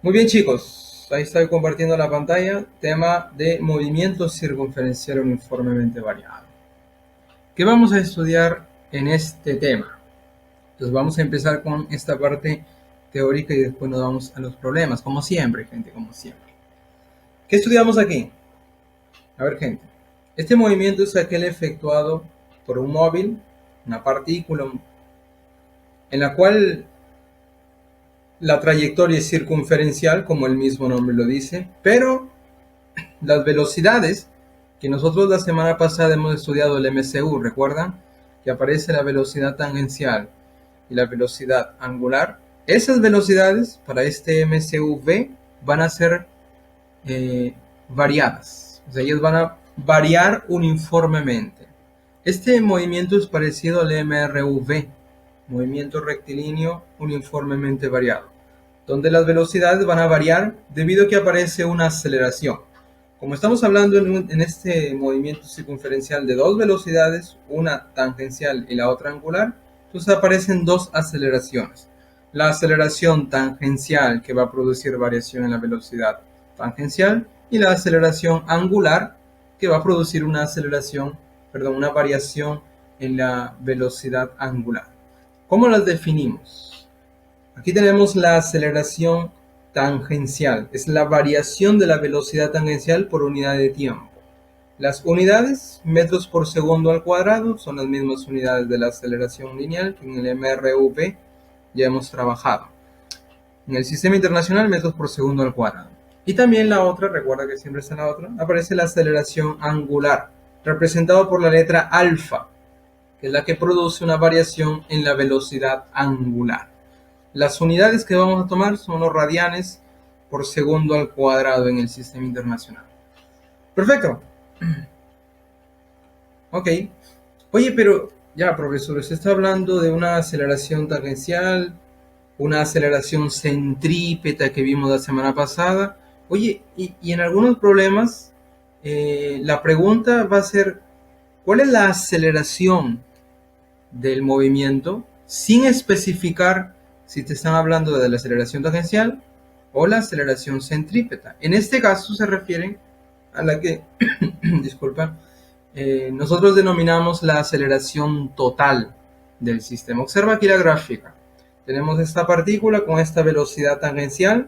Muy bien, chicos, ahí estoy compartiendo la pantalla, tema de movimiento circunferencial uniformemente variado. ¿Qué vamos a estudiar en este tema? Entonces vamos a empezar con esta parte teórica y después nos vamos a los problemas, como siempre, gente, como siempre. ¿Qué estudiamos aquí? A ver, gente, este movimiento es aquel efectuado por un móvil, una partícula, en la cual la trayectoria es circunferencial, como el mismo nombre lo dice, pero las velocidades que nosotros la semana pasada hemos estudiado el MCU, ¿recuerdan? Que aparece la velocidad tangencial y la velocidad angular. Esas velocidades para este MCUV van a ser variadas, o sea, ellas van a variar uniformemente. Este movimiento es parecido al MRV, movimiento rectilíneo uniformemente variado, donde las velocidades van a variar debido a que aparece una aceleración. Como estamos hablando en este movimiento circunferencial de dos velocidades, una tangencial y la otra angular, entonces aparecen dos aceleraciones. La aceleración tangencial, que va a producir variación en la velocidad tangencial, y la aceleración angular, que va a producir una variación en la velocidad angular. ¿Cómo las definimos? Aquí tenemos la aceleración tangencial, es la variación de la velocidad tangencial por unidad de tiempo. Las unidades, metros por segundo al cuadrado, son las mismas unidades de la aceleración lineal que en el MRV ya hemos trabajado. En el sistema internacional, metros por segundo al cuadrado. Y también la otra, recuerda que siempre está la otra, aparece la aceleración angular, representado por la letra alfa, que es la que produce una variación en la velocidad angular. Las unidades que vamos a tomar son los radianes por segundo al cuadrado en el sistema internacional. Perfecto. Ok. Oye, pero ya, profesor, usted está hablando de una aceleración tangencial, una aceleración centrípeta que vimos la semana pasada. Oye, y en algunos problemas la pregunta va a ser, ¿cuál es la aceleración del movimiento sin especificar si te están hablando de la aceleración tangencial o la aceleración centrípeta? En este caso se refieren a la que, disculpa, nosotros denominamos la aceleración total del sistema. Observa aquí la gráfica. Tenemos esta partícula con esta velocidad tangencial,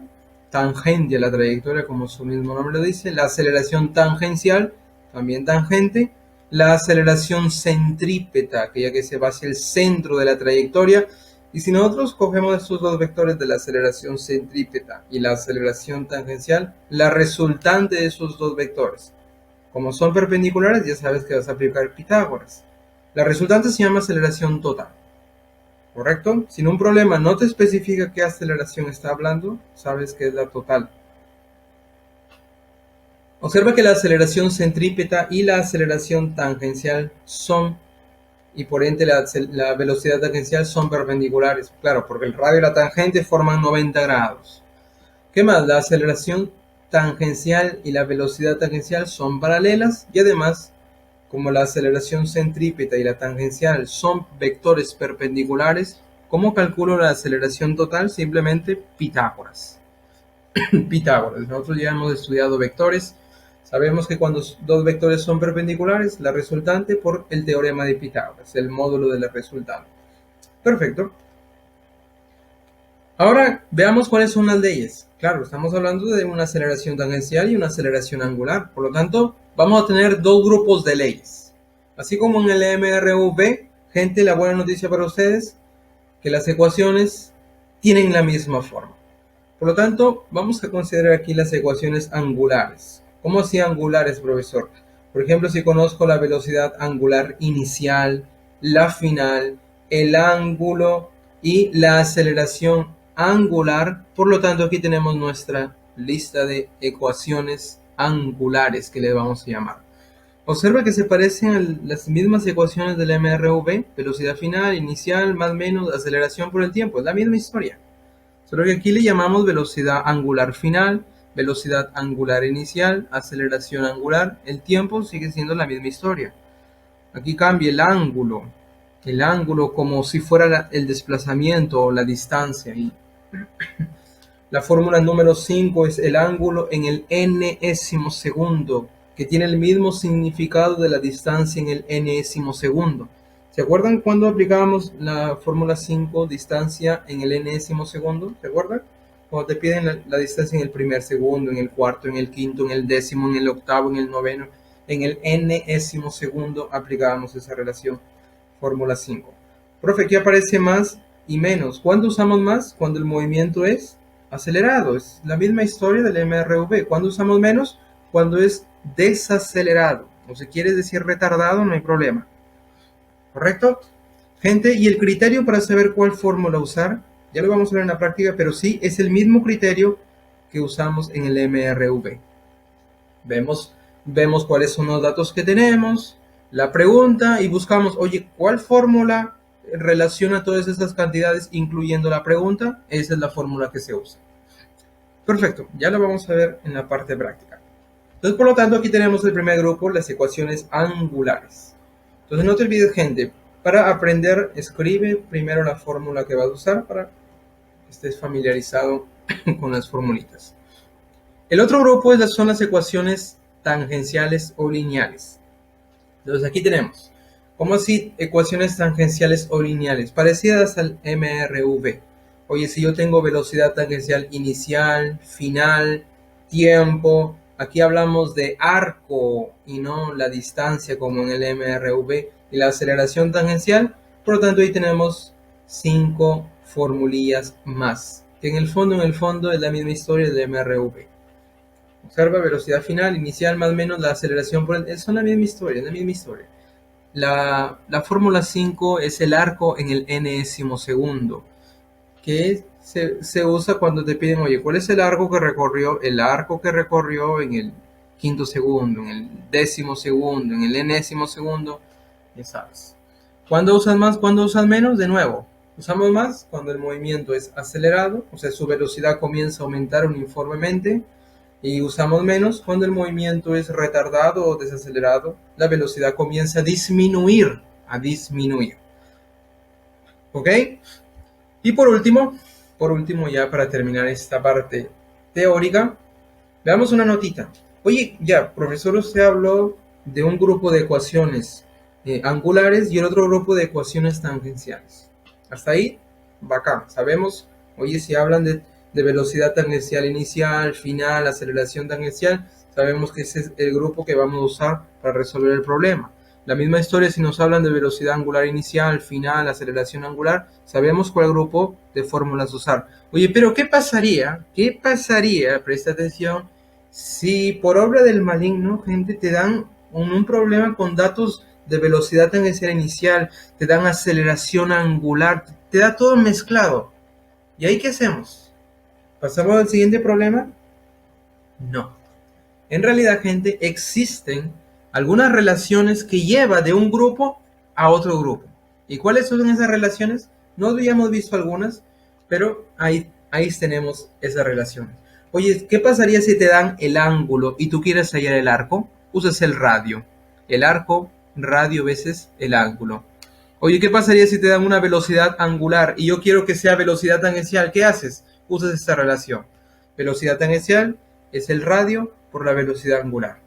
tangente a la trayectoria, como su mismo nombre lo dice, la aceleración tangencial, también tangente, la aceleración centrípeta, aquella que se va hacia el centro de la trayectoria. Y si nosotros cogemos estos dos vectores de la aceleración centrípeta y la aceleración tangencial, la resultante de esos dos vectores, como son perpendiculares, ya sabes que vas a aplicar Pitágoras. La resultante se llama aceleración total, ¿correcto? Si en un problema no te especifica qué aceleración está hablando, sabes que es la total. Observa que la aceleración centrípeta y la aceleración tangencial son, y por ende la velocidad tangencial son perpendiculares. Claro, porque el radio y la tangente forman 90 grados. ¿Qué más? La aceleración tangencial y la velocidad tangencial son paralelas y además, como la aceleración centrípeta y la tangencial son vectores perpendiculares, ¿cómo calculo la aceleración total? Simplemente Pitágoras. Pitágoras. Nosotros ya hemos estudiado vectores. Sabemos que cuando dos vectores son perpendiculares, la resultante por el teorema de Pitágoras, el módulo de la resultante. Perfecto. Ahora veamos cuáles son las leyes. Claro, estamos hablando de una aceleración tangencial y una aceleración angular. Por lo tanto, vamos a tener dos grupos de leyes. Así como en el MRV, gente, la buena noticia para ustedes, que las ecuaciones tienen la misma forma. Por lo tanto, vamos a considerar aquí las ecuaciones angulares. ¿Cómo así angulares, profesor? Por ejemplo, si conozco la velocidad angular inicial, la final, el ángulo y la aceleración angular, por lo tanto aquí tenemos nuestra lista de ecuaciones angulares que le vamos a llamar. Observa que se parecen a las mismas ecuaciones del MRV, velocidad final, inicial, más o menos, aceleración por el tiempo, es la misma historia. Solo que aquí le llamamos velocidad angular final, velocidad angular inicial, aceleración angular. El tiempo sigue siendo la misma historia. Aquí cambia el ángulo como si fuera el desplazamiento o la distancia. Y La fórmula número 5 es el ángulo en el enésimo segundo, que tiene el mismo significado de la distancia en el enésimo segundo. ¿Se acuerdan cuando aplicábamos la fórmula 5, distancia en el enésimo segundo? ¿Se acuerdan? Cuando te piden la distancia en el primer segundo, en el cuarto, en el quinto, en el décimo, en el octavo, en el noveno, en el enésimo segundo aplicábamos esa relación, fórmula 5. Profe, ¿qué aparece más y menos? ¿Cuándo usamos más? Cuando el movimiento es acelerado. Es la misma historia del MRV. ¿Cuándo usamos menos? Cuando es desacelerado. O si quieres decir retardado, no hay problema. ¿Correcto? Gente, y el criterio para saber cuál fórmula usar, ya lo vamos a ver en la práctica, pero sí es el mismo criterio que usamos en el MRV. Vemos cuáles son los datos que tenemos, la pregunta y buscamos, oye, ¿cuál fórmula relaciona todas estas cantidades incluyendo la pregunta? Esa es la fórmula que se usa. Perfecto, ya lo vamos a ver en la parte práctica. Entonces, por lo tanto, aquí tenemos el primer grupo, las ecuaciones angulares. Entonces, no te olvides, gente, para aprender, escribe primero la fórmula que vas a usar para que estés familiarizado con las formulitas. El otro grupo son las ecuaciones tangenciales o lineales. Entonces, aquí tenemos, ¿cómo así ecuaciones tangenciales o lineales? Parecidas al MRV. Oye, si yo tengo velocidad tangencial inicial, final, tiempo, aquí hablamos de arco y no la distancia como en el MRV y la aceleración tangencial. Por lo tanto, ahí tenemos 5 formulillas más, que en el fondo es la misma historia del MRV. Observa, velocidad final, inicial, más o menos, la aceleración, son la misma historia, es la misma historia. La fórmula 5 es el arco en el enésimo segundo, que se usa cuando te piden, oye, ¿cuál es el arco que recorrió? El arco que recorrió en el quinto segundo, en el décimo segundo, en el enésimo segundo, ya sabes. ¿Cuándo usas más? ¿Cuándo usas menos? De nuevo, usamos más cuando el movimiento es acelerado, o sea, su velocidad comienza a aumentar uniformemente, y usamos menos cuando el movimiento es retardado o desacelerado, la velocidad comienza a disminuir, ¿ok? Y por último, ya para terminar esta parte teórica, veamos una notita. Oye, ya, profesor, usted habló de un grupo de ecuaciones angulares y el otro grupo de ecuaciones tangenciales. Hasta ahí, bacán. Sabemos, oye, si hablan de velocidad tangencial inicial, final, aceleración tangencial, sabemos que ese es el grupo que vamos a usar para resolver el problema. La misma historia si nos hablan de velocidad angular inicial, final, aceleración angular, sabemos cuál grupo de fórmulas usar. Oye, pero ¿qué pasaría? Presta atención, si por obra del maligno, gente, te dan un problema con datos de velocidad tangencial inicial, te dan aceleración angular, te da todo mezclado. ¿Y ahí qué hacemos? ¿Pasamos al siguiente problema? No. En realidad, gente, existen algunas relaciones que lleva de un grupo a otro grupo. ¿Y cuáles son esas relaciones? No habíamos visto algunas, pero ahí tenemos esas relaciones. Oye, ¿qué pasaría si te dan el ángulo y tú quieres hallar el arco? Usas el radio. El arco, radio veces el ángulo. Oye, ¿qué pasaría si te dan una velocidad angular y yo quiero que sea velocidad tangencial? ¿Qué haces? Usas esta relación. Velocidad tangencial es el radio por la velocidad angular.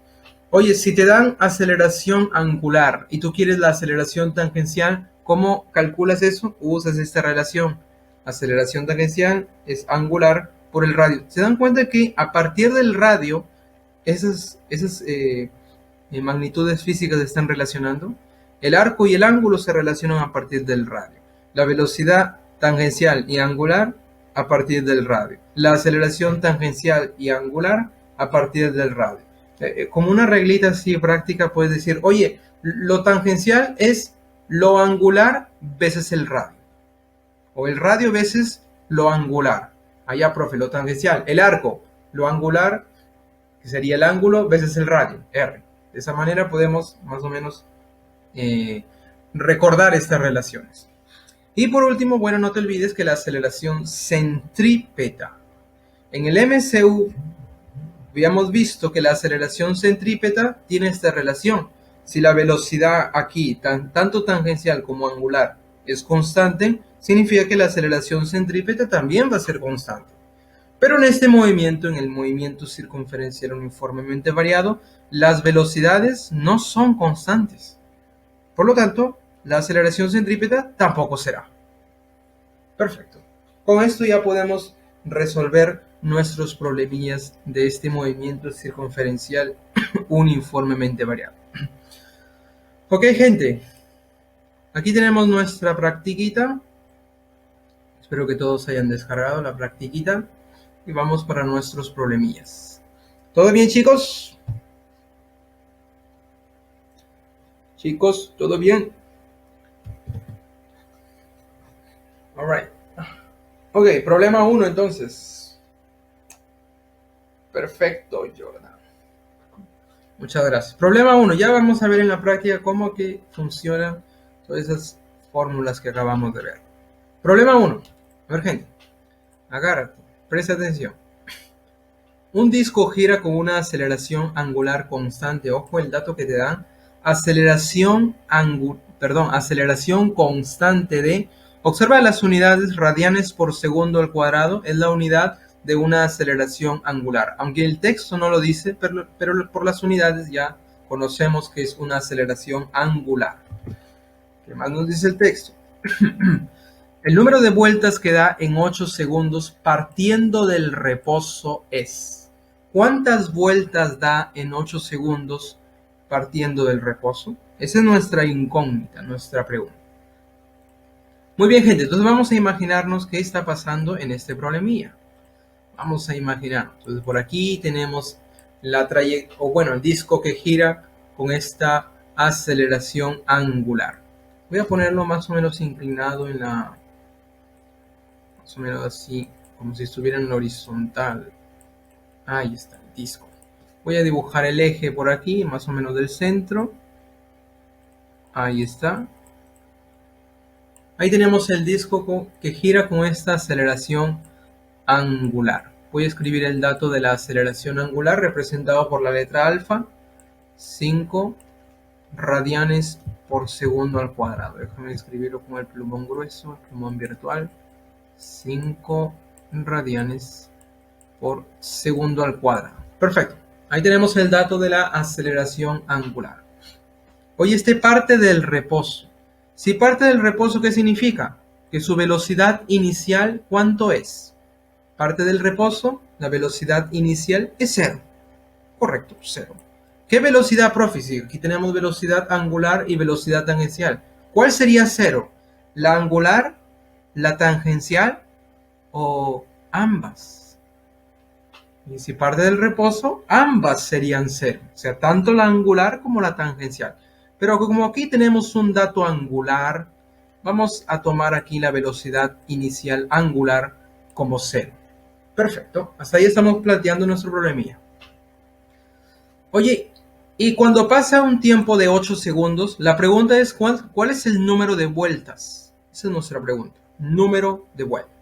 Oye, si te dan aceleración angular y tú quieres la aceleración tangencial, ¿cómo calculas eso? Usas esta relación. Aceleración tangencial es angular por el radio. ¿Se dan cuenta que a partir del radio esas magnitudes físicas se están relacionando? El arco y el ángulo se relacionan a partir del radio. La velocidad tangencial y angular a partir del radio. La aceleración tangencial y angular a partir del radio. Como una reglita así práctica puedes decir, oye, lo tangencial es lo angular veces el radio. O el radio veces lo angular. Allá, profe, lo tangencial. El arco, lo angular, que sería el ángulo veces el radio, R. De esa manera podemos más o menos recordar estas relaciones. Y por último, bueno, no te olvides que la aceleración centrípeta. En el MCU habíamos visto que la aceleración centrípeta tiene esta relación. Si la velocidad aquí, tanto tangencial como angular, es constante, significa que la aceleración centrípeta también va a ser constante. Pero en este movimiento, en el movimiento circunferencial uniformemente variado, las velocidades no son constantes. Por lo tanto, la aceleración centrípeta tampoco será. Perfecto. Con esto ya podemos resolver nuestros problemillas de este movimiento circunferencial uniformemente variado. Ok, gente. Aquí tenemos nuestra practiquita. Espero que todos hayan descargado la practiquita. Y vamos para nuestros problemillas. ¿Todo bien, chicos? Chicos, ¿todo bien? Alright. Ok, problema 1 entonces. Perfecto, Jordan. Muchas gracias. Problema 1. Ya vamos a ver en la práctica cómo que funcionan todas esas fórmulas que acabamos de ver. Problema 1. A ver, gente. Agárrate. Presta atención. Un disco gira con una aceleración angular constante. Ojo el dato que te dan. Aceleración constante de... Observa las unidades radianes por segundo al cuadrado. Es la unidad de una aceleración angular. Aunque el texto no lo dice, pero por las unidades ya conocemos que es una aceleración angular. ¿Qué más nos dice el texto? El número de vueltas que da en 8 segundos partiendo del reposo es. ¿Cuántas vueltas da en 8 segundos partiendo del reposo? Esa es nuestra incógnita, nuestra pregunta. Muy bien, gente, entonces vamos a imaginarnos qué está pasando en este problemilla. Vamos a imaginar. Entonces por aquí tenemos la trayectoria, el disco que gira con esta aceleración angular. Voy a ponerlo más o menos inclinado en la... más o menos así, como si estuviera en horizontal. Ahí está el disco. Voy a dibujar el eje por aquí, más o menos del centro. Ahí está. Ahí tenemos el disco que gira con esta aceleración angular. Voy a escribir el dato de la aceleración angular representado por la letra alfa. 5 radianes por segundo al cuadrado. Déjame escribirlo con el plumón grueso, el plumón virtual. 5 radianes por segundo al cuadrado. Perfecto. Ahí tenemos el dato de la aceleración angular. Oye, este parte del reposo. Si parte del reposo, ¿qué significa? Que su velocidad inicial, ¿cuánto es? Parte del reposo, la velocidad inicial es 0. Correcto, 0. ¿Qué velocidad, profe? Sí, aquí tenemos velocidad angular y velocidad tangencial. ¿Cuál sería 0? ¿La angular, la tangencial o ambas? Y si parte del reposo, ambas serían 0. O sea, tanto la angular como la tangencial. Pero como aquí tenemos un dato angular, vamos a tomar aquí la velocidad inicial angular como 0. Perfecto. Hasta ahí estamos planteando nuestro problemilla. Oye, y cuando pasa un tiempo de 8 segundos, la pregunta es ¿cuál es el número de vueltas? Esa es nuestra pregunta. Número de vueltas.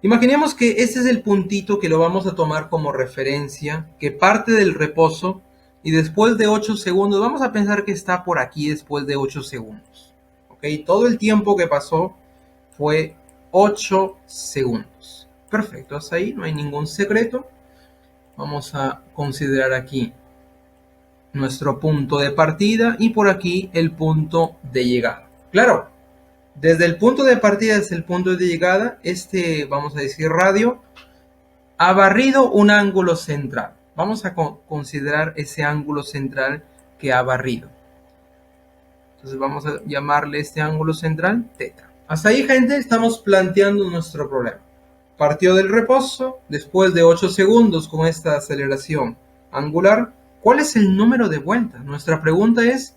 Imaginemos que este es el puntito que lo vamos a tomar como referencia, que parte del reposo y después de 8 segundos, vamos a pensar que está por aquí después de 8 segundos. ¿Ok? Todo el tiempo que pasó fue 8 segundos. Perfecto, hasta ahí no hay ningún secreto. Vamos a considerar aquí nuestro punto de partida y por aquí el punto de llegada. Claro, desde el punto de partida hasta el punto de llegada, vamos a decir radio, ha barrido un ángulo central. Vamos a considerar ese ángulo central que ha barrido. Entonces vamos a llamarle este ángulo central teta. Hasta ahí, gente, estamos planteando nuestro problema. Partió del reposo, después de 8 segundos con esta aceleración angular. ¿Cuál es el número de vueltas? Nuestra pregunta es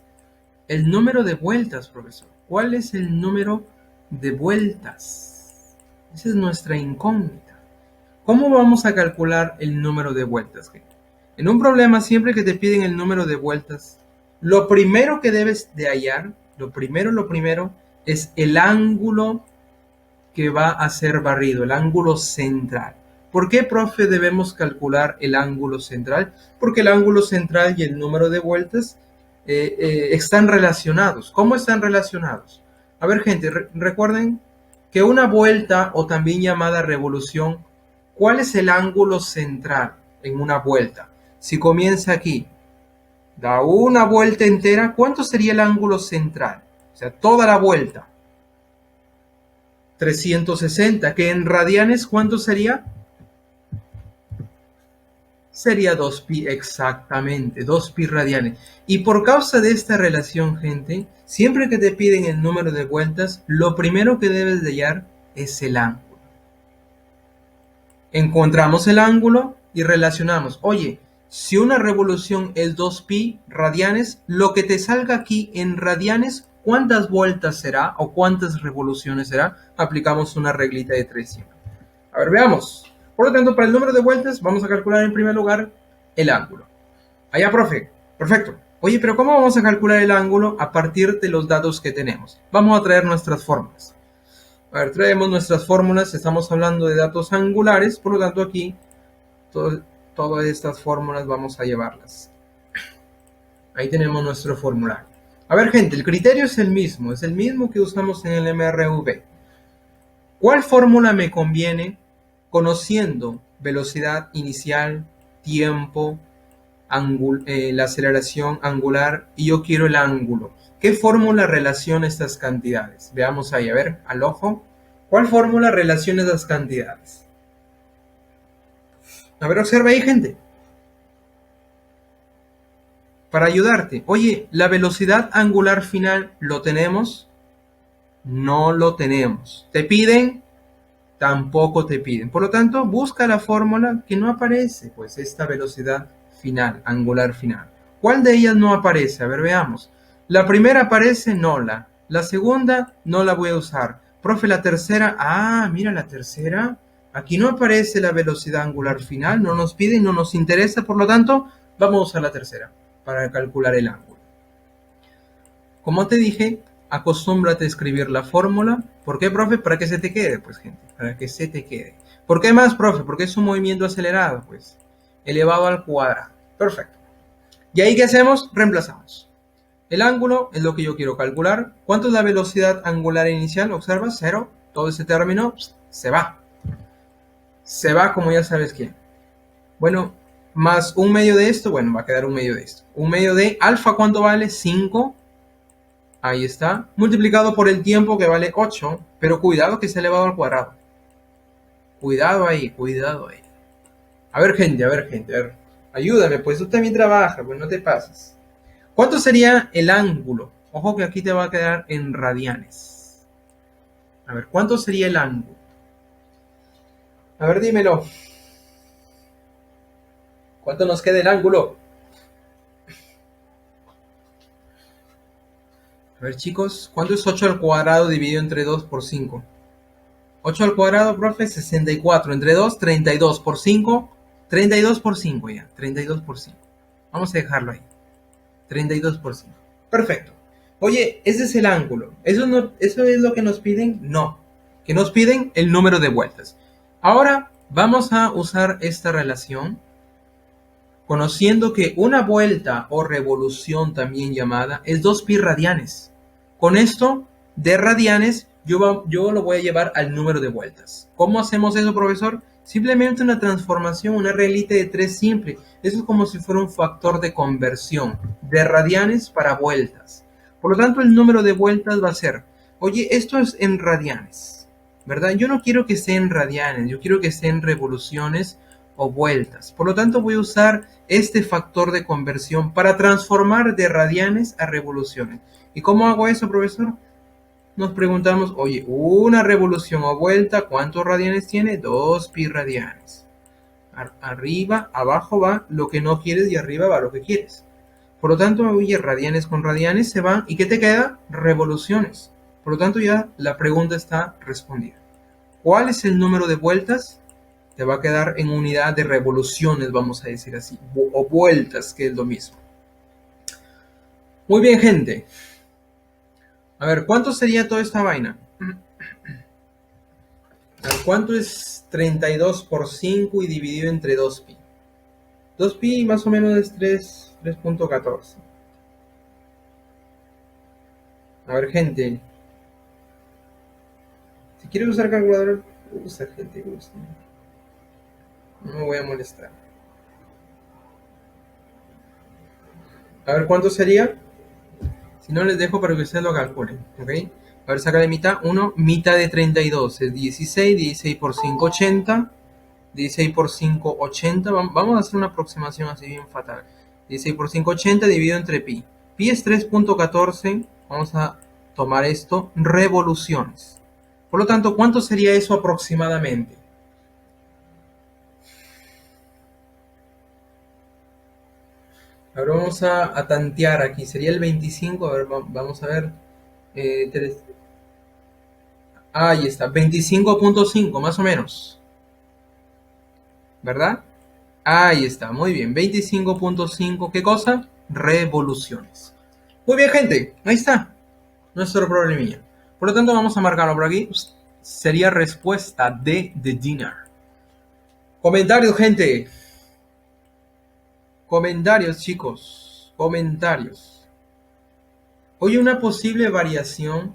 el número de vueltas, profesor. ¿Cuál es el número de vueltas? Esa es nuestra incógnita. ¿Cómo vamos a calcular el número de vueltas? En un problema, siempre que te piden el número de vueltas, lo primero que debes de hallar, lo primero, es el ángulo que va a ser barrido, el ángulo central. ¿Por qué, profe, debemos calcular el ángulo central? Porque el ángulo central y el número de vueltas están relacionados. ¿Cómo están relacionados? A ver, gente, recuerden que una vuelta, o también llamada revolución, ¿cuál es el ángulo central en una vuelta? Si comienza aquí, da una vuelta entera, ¿cuánto sería el ángulo central? O sea, toda la vuelta. 360, que en radianes, ¿cuánto sería? Sería 2pi exactamente, 2pi radianes. Y por causa de esta relación, gente, siempre que te piden el número de vueltas, lo primero que debes de hallar es el ángulo. Encontramos el ángulo y relacionamos. Oye, si una revolución es 2pi radianes, lo que te salga aquí en radianes, ¿cuántas vueltas será o cuántas revoluciones será? Aplicamos una reglita de 3 siempre. A ver, veamos. Por lo tanto, para el número de vueltas, vamos a calcular en primer lugar el ángulo. Allá, profe. Perfecto. Oye, pero ¿cómo vamos a calcular el ángulo a partir de los datos que tenemos? Vamos a traer nuestras fórmulas. A ver, traemos nuestras fórmulas. Estamos hablando de datos angulares. Por lo tanto, aquí todas estas fórmulas vamos a llevarlas. Ahí tenemos nuestro formulario. A ver, gente, el criterio es el mismo. Es el mismo que usamos en el MRV. ¿Cuál fórmula me conviene conociendo velocidad inicial, tiempo, la aceleración angular y yo quiero el ángulo? ¿Qué fórmula relaciona estas cantidades? Veamos ahí, a ver, al ojo. ¿Cuál fórmula relaciona esas cantidades? A ver, observa ahí, gente. Para ayudarte. Oye, ¿la velocidad angular final lo tenemos? No lo tenemos. ¿Te piden? Tampoco te piden. Por lo tanto, busca la fórmula que no aparece, pues esta velocidad final, angular final. ¿Cuál de ellas no aparece? A ver, veamos. La primera aparece, no la. La segunda, no la voy a usar. Profe, la tercera, mira la tercera. Aquí no aparece la velocidad angular final, no nos pide, no nos interesa, por lo tanto, vamos a usar la tercera para calcular el ángulo. Como te dije, acostúmbrate a escribir la fórmula. ¿Por qué, profe? Para que se te quede, pues, gente. Para que se te quede. ¿Por qué más, profe? Porque es un movimiento acelerado, pues. Elevado al cuadrado. Perfecto. ¿Y ahí qué hacemos? Reemplazamos. El ángulo es lo que yo quiero calcular. ¿Cuánto es la velocidad angular inicial? Observa, 0. Todo ese término se va. Se va como ya sabes quién. Bueno, más un medio de esto, bueno, va a quedar un medio de esto. Un medio de alfa, ¿cuánto vale? 5. Ahí está, multiplicado por el tiempo que vale 8, pero cuidado que es elevado al cuadrado. Cuidado ahí, cuidado ahí. A ver, gente, a ver. Ayúdame, pues tú también trabajas, pues no te pases. ¿Cuánto sería el ángulo? Ojo que aquí te va a quedar en radianes. A ver, ¿cuánto sería el ángulo? A ver, dímelo. ¿Cuánto nos queda el ángulo? A ver, chicos, ¿cuánto es 8 al cuadrado dividido entre 2 por 5? 8 al cuadrado, profe, 64. Entre 2, 32 por 5. 32 por 5 ya. 32 por 5. Vamos a dejarlo ahí. 32 por 5. Perfecto. Oye, ese es el ángulo. ¿Eso es lo que nos piden? No. Que nos piden el número de vueltas. Ahora vamos a usar esta relación conociendo que una vuelta o revolución también llamada es 2pi radianes. Con esto de radianes yo lo voy a llevar al número de vueltas. ¿Cómo hacemos eso, profesor? Simplemente una transformación, una reglita de 3 simple. Eso es como si fuera un factor de conversión de radianes para vueltas. Por lo tanto, el número de vueltas va a ser, oye, esto es en radianes, ¿verdad? Yo no quiero que sea en radianes, yo quiero que sea en revoluciones o vueltas. Por lo tanto, voy a usar este factor de conversión para transformar de radianes a revoluciones. ¿Y cómo hago eso, profesor? Nos preguntamos, oye, una revolución o vuelta, ¿cuántos radianes tiene? 2pi radianes. Arriba, abajo va lo que no quieres y arriba va lo que quieres. Por lo tanto, oye, radianes con radianes se van. ¿Y qué te queda? Revoluciones. Por lo tanto, ya la pregunta está respondida. ¿Cuál es el número de vueltas? Te va a quedar en unidad de revoluciones, vamos a decir así, o vueltas, que es lo mismo. Muy bien, gente. A ver, ¿cuánto sería toda esta vaina? A ver, ¿cuánto es 32 por 5 y dividido entre 2pi? 2pi más o menos es 3.14. A ver, gente. Si quieres usar calculadora, usa, gente, usa. No me voy a molestar. A ver, ¿cuánto sería? Si no, les dejo para que ustedes lo calculen, ¿ok? A ver, saca de mitad. 1, mitad de 32 es 16. 16 por 5, 80. 16 por 5, 80. Vamos a hacer una aproximación así bien fatal. 16 por 5, 80 dividido entre pi. Pi es 3.14. Vamos a tomar esto revoluciones. Por lo tanto, ¿cuánto sería eso aproximadamente? Ahora vamos a tantear aquí. Sería el 25. A ver, vamos a ver. Eh, Ahí está. 25.5 más o menos. ¿Verdad? Ahí está. Muy bien. 25.5. ¿Qué cosa? Revoluciones. Muy bien, gente. Ahí está. Nuestro problemilla. Por lo tanto, vamos a marcarlo por aquí. Sería respuesta de dinner. Comentarios, gente. Comentarios, chicos. Comentarios. Oye, una posible variación.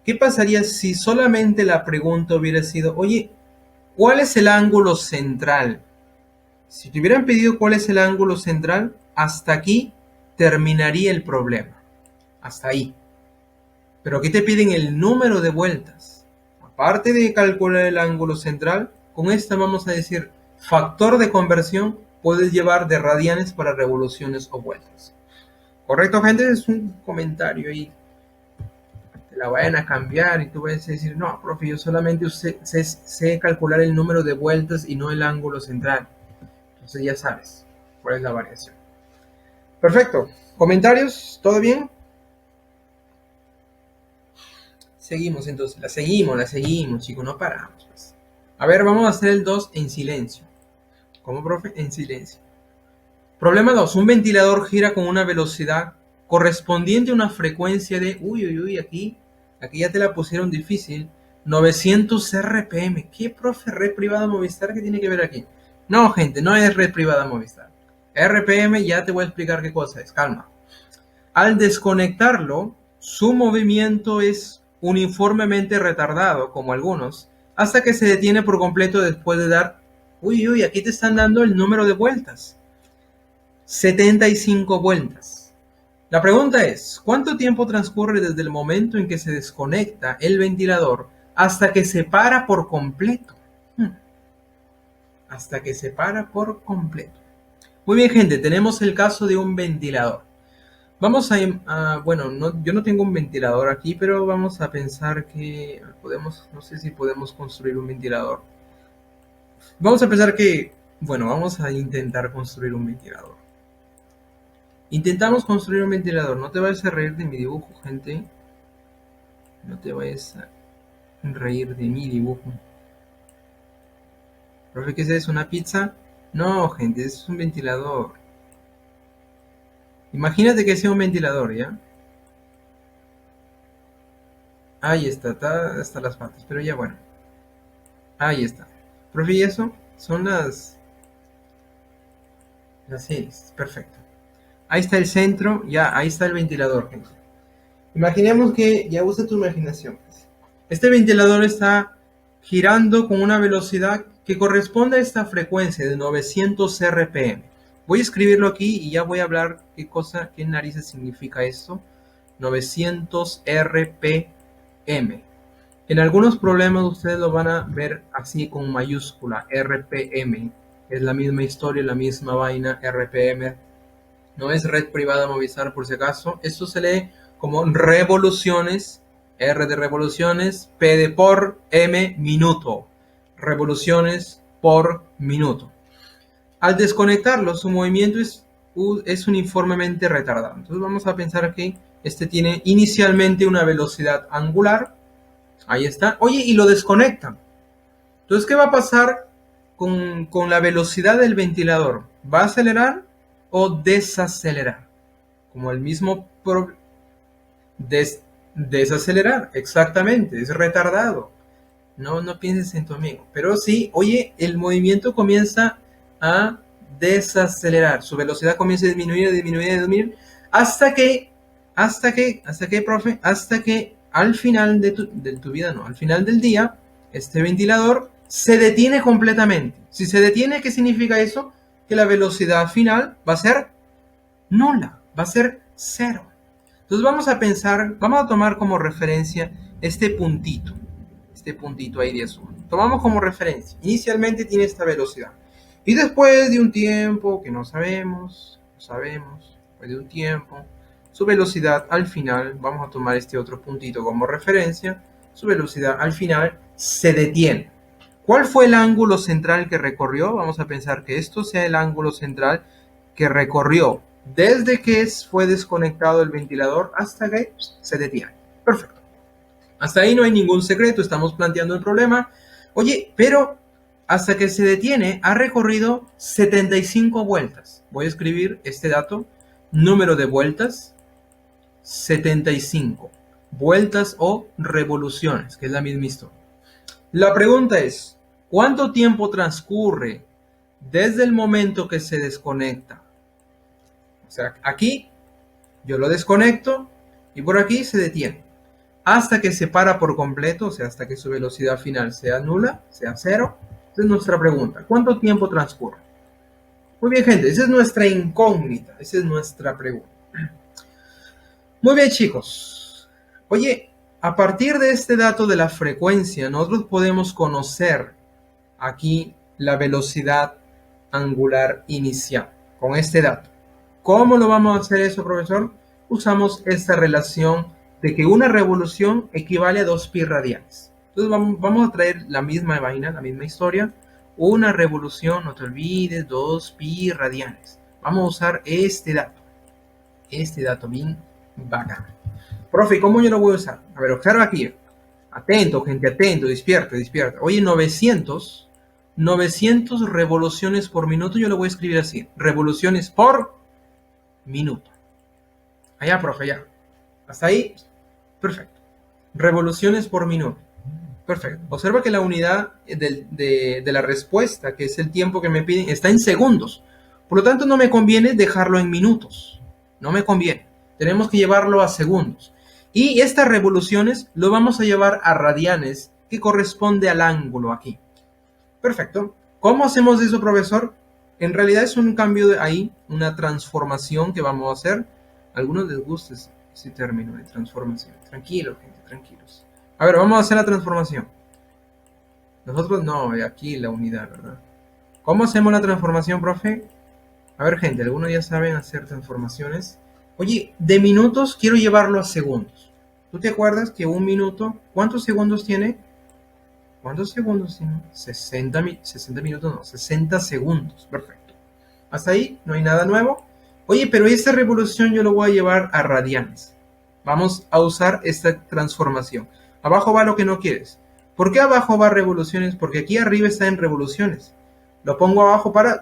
¿Qué pasaría si solamente la pregunta hubiera sido, oye, ¿cuál es el ángulo central? Si te hubieran pedido cuál es el ángulo central, hasta aquí terminaría el problema. Hasta ahí. Pero aquí te piden el número de vueltas. Aparte de calcular el ángulo central, con esta vamos a decir factor de conversión puedes llevar de radianes para revoluciones o vueltas. ¿Correcto, gente? Es un comentario ahí. Te la vayan a cambiar y tú vas a decir, no, profe, yo solamente sé calcular el número de vueltas y no el ángulo central. Entonces ya sabes cuál es la variación. Perfecto. ¿Comentarios? ¿Todo bien? Seguimos entonces. La seguimos, chicos. No paramos. Pues. A ver, vamos a hacer el 2 en silencio. ¿Cómo, profe? En silencio. Problema 2. Un ventilador gira con una velocidad correspondiente a una frecuencia de... Uy, aquí ya te la pusieron difícil. 900 RPM. ¿Qué, profe? Red privada Movistar, ¿qué tiene que ver aquí? No, gente, no es red privada Movistar. RPM ya te voy a explicar qué cosa es. Calma. Al desconectarlo, su movimiento es uniformemente retardado, como algunos, hasta que se detiene por completo después de dar... Aquí te están dando el número de vueltas. 75 vueltas. La pregunta es, ¿cuánto tiempo transcurre desde el momento en que se desconecta el ventilador hasta que se para por completo? Hasta que se para por completo. Muy bien, gente, tenemos el caso de un ventilador. Vamos bueno, yo no tengo un ventilador aquí, pero vamos a pensar que no sé si podemos construir un ventilador. Vamos a pensar que, bueno, vamos a intentar construir un ventilador. Intentamos construir un ventilador. No te vayas a reír de mi dibujo, gente. No te vayas a reír de mi dibujo. ¿Profe, qué es eso? ¿Una pizza? No, gente, es un ventilador. Imagínate que sea un ventilador, ¿ya? Ahí está hasta las patas, pero ya bueno. Ahí está. Profe, ¿y eso? Son las hélices. Perfecto. Ahí está el centro, ya, ahí está el ventilador, gente. Imaginemos que, ya usa tu imaginación. Este ventilador está girando con una velocidad que corresponde a esta frecuencia de 900 RPM. Voy a escribirlo aquí y ya voy a hablar qué narices significa esto. 900 RPM. En algunos problemas ustedes lo van a ver así con mayúscula, RPM. Es la misma historia, la misma vaina, RPM. No es red privada Movistar por si acaso. Esto se lee como revoluciones, R de revoluciones, P de por, M minuto. Revoluciones por minuto. Al desconectarlo, su movimiento es uniformemente retardado. Entonces vamos a pensar que este tiene inicialmente una velocidad angular. Ahí está. Oye, y lo desconectan. Entonces, ¿qué va a pasar con la velocidad del ventilador? ¿Va a acelerar o desacelerar? Como el mismo desacelerar, exactamente, es retardado. No pienses en tu amigo. Pero sí, oye, el movimiento comienza a desacelerar. Su velocidad comienza a disminuir, hasta que, profe, hasta que al final de tu vida, no, al final del día, este ventilador se detiene completamente. Si se detiene, ¿qué significa eso? Que la velocidad final va a ser nula, va a ser cero. Entonces vamos a pensar, vamos a tomar como referencia este puntito ahí de azul. Tomamos como referencia. Inicialmente tiene esta velocidad. Y después de un tiempo que no sabemos, después de un tiempo, su velocidad al final, vamos a tomar este otro puntito como referencia, su velocidad al final se detiene. ¿Cuál fue el ángulo central que recorrió? Vamos a pensar que esto sea el ángulo central que recorrió desde que fue desconectado el ventilador hasta que se detiene. Perfecto. Hasta ahí no hay ningún secreto, estamos planteando el problema. Oye, pero hasta que se detiene ha recorrido 75 vueltas. Voy a escribir este dato, número de vueltas, 75. Vueltas o revoluciones, que es la misma historia. La pregunta es, ¿cuánto tiempo transcurre desde el momento que se desconecta? O sea, aquí yo lo desconecto y por aquí se detiene. Hasta que se para por completo, o sea, hasta que su velocidad final sea nula, sea cero. Esa es nuestra pregunta. ¿Cuánto tiempo transcurre? Muy bien, gente, esa es nuestra incógnita, esa es nuestra pregunta. Muy bien, chicos. Oye, a partir de este dato de la frecuencia, nosotros podemos conocer aquí la velocidad angular inicial con este dato. ¿Cómo lo vamos a hacer eso, profesor? Usamos esta relación de que una revolución equivale a 2pi radianes. Entonces vamos a traer la misma vaina, la misma historia. Una revolución, no te olvides, 2pi radianes. Vamos a usar este dato bien bacán. Profe, ¿cómo yo lo voy a usar? A ver, observa aquí. Atento, gente, atento, despierta. Oye, 900 revoluciones por minuto, yo lo voy a escribir así. Revoluciones por minuto. Allá, profe, allá. Hasta ahí, perfecto. Revoluciones por minuto. Perfecto. Observa que la unidad de la respuesta, que es el tiempo que me piden, está en segundos. Por lo tanto, no me conviene dejarlo en minutos. No me conviene. Tenemos que llevarlo a segundos. Y estas revoluciones lo vamos a llevar a radianes, que corresponde al ángulo aquí. Perfecto. ¿Cómo hacemos eso, profesor? En realidad es un cambio de ahí, una transformación que vamos a hacer. A algunos les gusta ese término de transformación. Tranquilo, gente, tranquilos. A ver, vamos a hacer la transformación. Nosotros no, aquí la unidad, ¿verdad? ¿Cómo hacemos la transformación, profe? A ver, gente, algunos ya saben hacer transformaciones. Oye, de minutos quiero llevarlo a segundos. ¿Tú te acuerdas que un minuto, cuántos segundos tiene? ¿Cuántos segundos tiene? 60 minutos, no, 60 segundos. Perfecto. Hasta ahí no hay nada nuevo. Oye, pero esta revolución yo lo voy a llevar a radianes. Vamos a usar esta transformación. Abajo va lo que no quieres. ¿Por qué abajo va revoluciones? Porque aquí arriba está en revoluciones. Lo pongo abajo para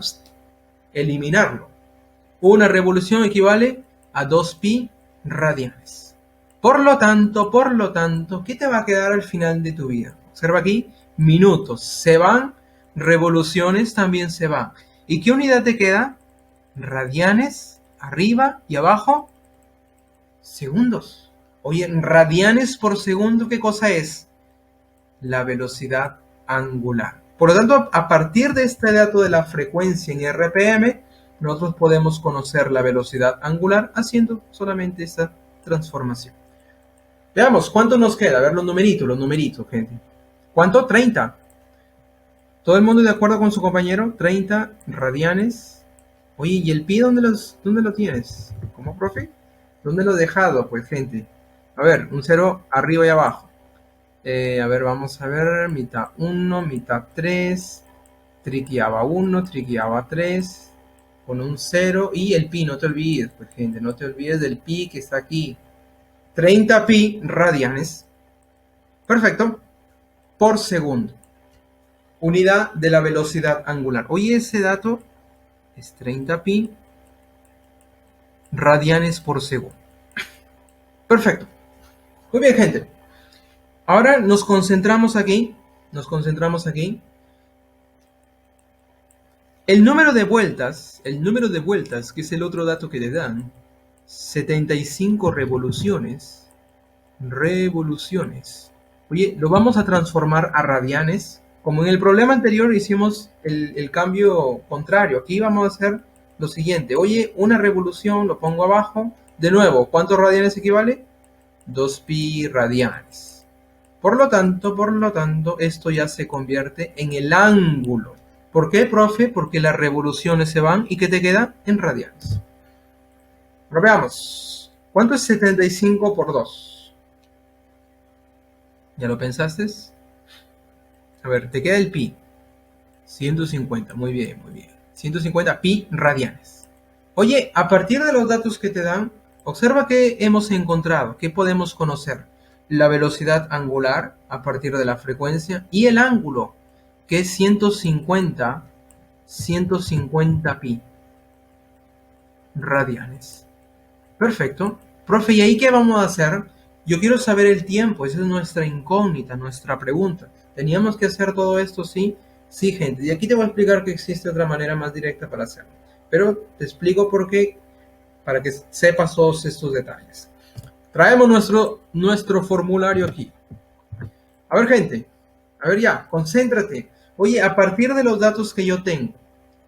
eliminarlo. Una revolución equivale a 2pi radianes. Por lo tanto, ¿qué te va a quedar al final de tu vida? Observa aquí, minutos se van, revoluciones también se van. ¿Y qué unidad te queda? Radianes, arriba y abajo, segundos. Oye, radianes por segundo, ¿qué cosa es? La velocidad angular. Por lo tanto, a partir de este dato de la frecuencia en RPM, nosotros podemos conocer la velocidad angular haciendo solamente esta transformación. Veamos, ¿cuánto nos queda? A ver los numeritos, gente. ¿Cuánto? 30. ¿Todo el mundo de acuerdo con su compañero? 30 radianes. Oye, ¿y el pi dónde lo tienes? ¿Cómo, profe? ¿Dónde lo he dejado? Pues, gente. A ver, un 0 arriba y abajo. A ver, vamos a ver. Mitad 1, mitad 3. Triquiaba 1, triquiaba 3. Con un 0. Y el pi, no te olvides, pues, gente. No te olvides del pi que está aquí. 30 pi radianes. Perfecto. Por segundo. Unidad de la velocidad angular. Oye, ese dato es 30 pi radianes por segundo. Perfecto. Muy bien, gente. Ahora nos concentramos aquí. El número de vueltas, que es el otro dato que le dan, 75 revoluciones. Oye, lo vamos a transformar a radianes. Como en el problema anterior hicimos el cambio contrario, aquí vamos a hacer lo siguiente. Oye, una revolución, lo pongo abajo. De nuevo, ¿cuántos radianes equivale? 2pi radianes. Por lo tanto, esto ya se convierte en el ángulo. ¿Por qué, profe? Porque las revoluciones se van y ¿qué te queda? En radianes. Pero veamos. ¿Cuánto es 75 por 2? ¿Ya lo pensaste? A ver, te queda el pi. 150, muy bien, muy bien. 150 pi radianes. Oye, a partir de los datos que te dan, observa qué hemos encontrado, qué podemos conocer. La velocidad angular a partir de la frecuencia y el ángulo, que es 150 pi radianes. Perfecto. Profe, ¿y ahí qué vamos a hacer? Yo quiero saber el tiempo, esa es nuestra incógnita, nuestra pregunta. ¿Teníamos que hacer todo esto? Sí, sí, gente. Y aquí te voy a explicar que existe otra manera más directa para hacerlo. Pero te explico por qué, para que sepas todos estos detalles. Traemos nuestro formulario aquí. A ver, gente. A ver ya, concéntrate. Oye, a partir de los datos que yo tengo,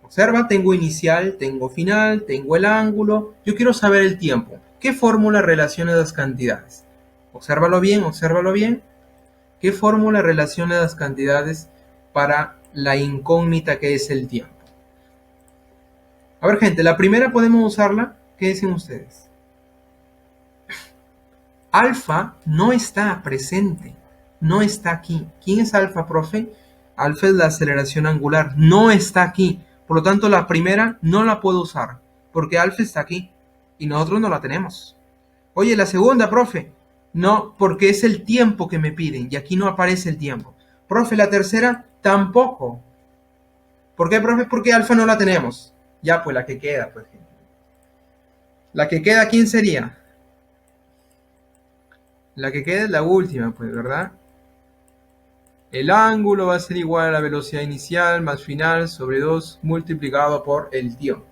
observa, tengo inicial, tengo final, tengo el ángulo. Yo quiero saber el tiempo. ¿Qué fórmula relaciona las cantidades? Obsérvalo bien, obsérvalo bien. ¿Qué fórmula relaciona las cantidades para la incógnita que es el tiempo? A ver, gente, la primera podemos usarla. ¿Qué dicen ustedes? Alfa no está presente, no está aquí. ¿Quién es alfa, profe? Alfa es la aceleración angular, no está aquí. Por lo tanto, la primera no la puedo usar, porque alfa está aquí y nosotros no la tenemos. Oye, la segunda, profe, no, porque es el tiempo que me piden y aquí no aparece el tiempo. Profe, la tercera, tampoco. ¿Por qué, profe? Porque alfa no la tenemos. Ya, pues la que queda, pues. La que queda, ¿quién sería? La que queda es la última, pues, ¿verdad? El ángulo va a ser igual a la velocidad inicial más final sobre 2 multiplicado por el tiempo.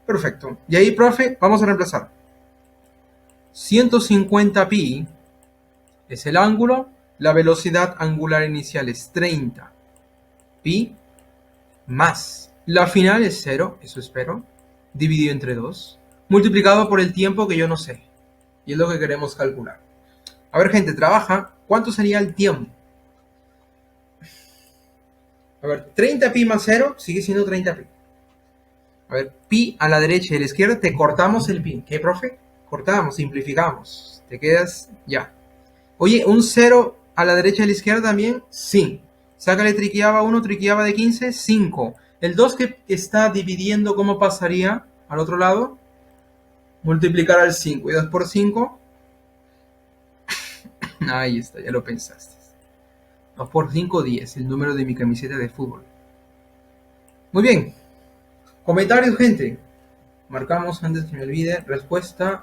Perfecto. Y ahí, profe, vamos a reemplazar. 150 pi es el ángulo. La velocidad angular inicial es 30 pi más. La final es 0, eso espero, dividido entre 2, multiplicado por el tiempo que yo no sé. Y es lo que queremos calcular. A ver, gente, trabaja. ¿Cuánto sería el tiempo? A ver, 30 pi más 0 sigue siendo 30 pi. A ver, pi a la derecha y a la izquierda, te cortamos el pi. ¿Qué, profe? Cortamos, simplificamos. Te quedas ya. Oye, ¿un 0 a la derecha y a la izquierda también? Sí. Sácale triquiaba 1, triquiaba de 15, 5. El 2 que está dividiendo, ¿cómo pasaría al otro lado? Multiplicar al 5. Y 2 por 5. Ahí está, ya lo pensaste. 2 por 5, 10. El número de mi camiseta de fútbol. Muy bien. Comentarios, gente. Marcamos antes que me olvide. Respuesta: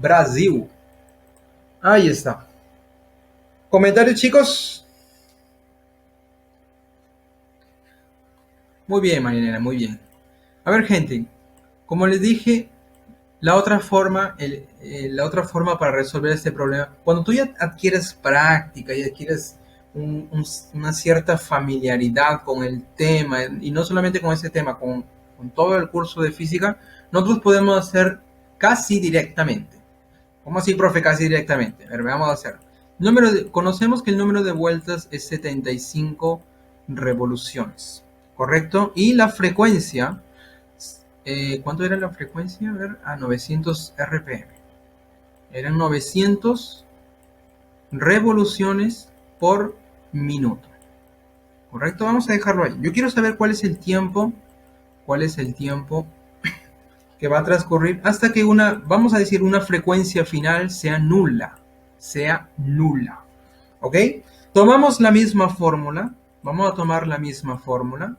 Brasil. Ahí está. Comentarios, chicos. Muy bien, Marinera, muy bien. A ver, gente. Como les dije, la otra forma para resolver este problema, cuando tú ya adquieres práctica y adquieres una cierta familiaridad con el tema, y no solamente con ese tema, con todo el curso de física, nosotros podemos hacer casi directamente. ¿Cómo así, profe? Casi directamente. A ver, vamos a hacer. Conocemos que el número de vueltas es 75 revoluciones, ¿correcto? Y la frecuencia, ¿cuánto era la frecuencia? A ver, 900 RPM. Eran 900 revoluciones por minuto, ¿correcto? Vamos a dejarlo ahí. Yo quiero saber cuál es el tiempo que va a transcurrir hasta que vamos a decir, una frecuencia final sea nula. ¿Ok? Tomamos la misma fórmula. Vamos a tomar la misma fórmula.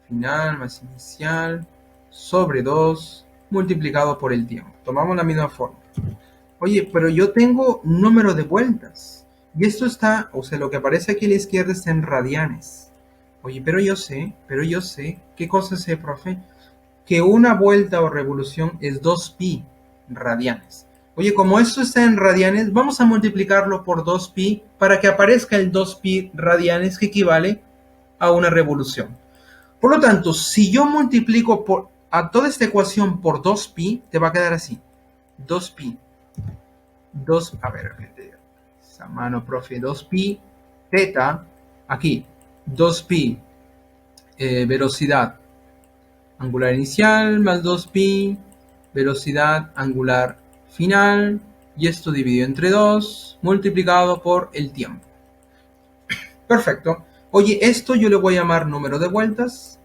Final más inicial sobre 2 multiplicado por el tiempo. Tomamos la misma fórmula. Oye, pero yo tengo un número de vueltas. Y esto está, o sea, lo que aparece aquí a la izquierda está en radianes. Oye, pero yo sé, ¿qué cosa sé, profe? Que una vuelta o revolución es 2pi radianes. Oye, como esto está en radianes, vamos a multiplicarlo por 2pi para que aparezca el 2pi radianes, que equivale a una revolución. Por lo tanto, si yo multiplico a toda esta ecuación por 2pi, te va a quedar así. 2pi. A ver, esa mano, profe. 2pi teta, aquí. 2pi velocidad angular inicial más 2pi velocidad angular final, y esto dividido entre 2 multiplicado por el tiempo. Perfecto. Oye, esto yo le voy a llamar número de vueltas.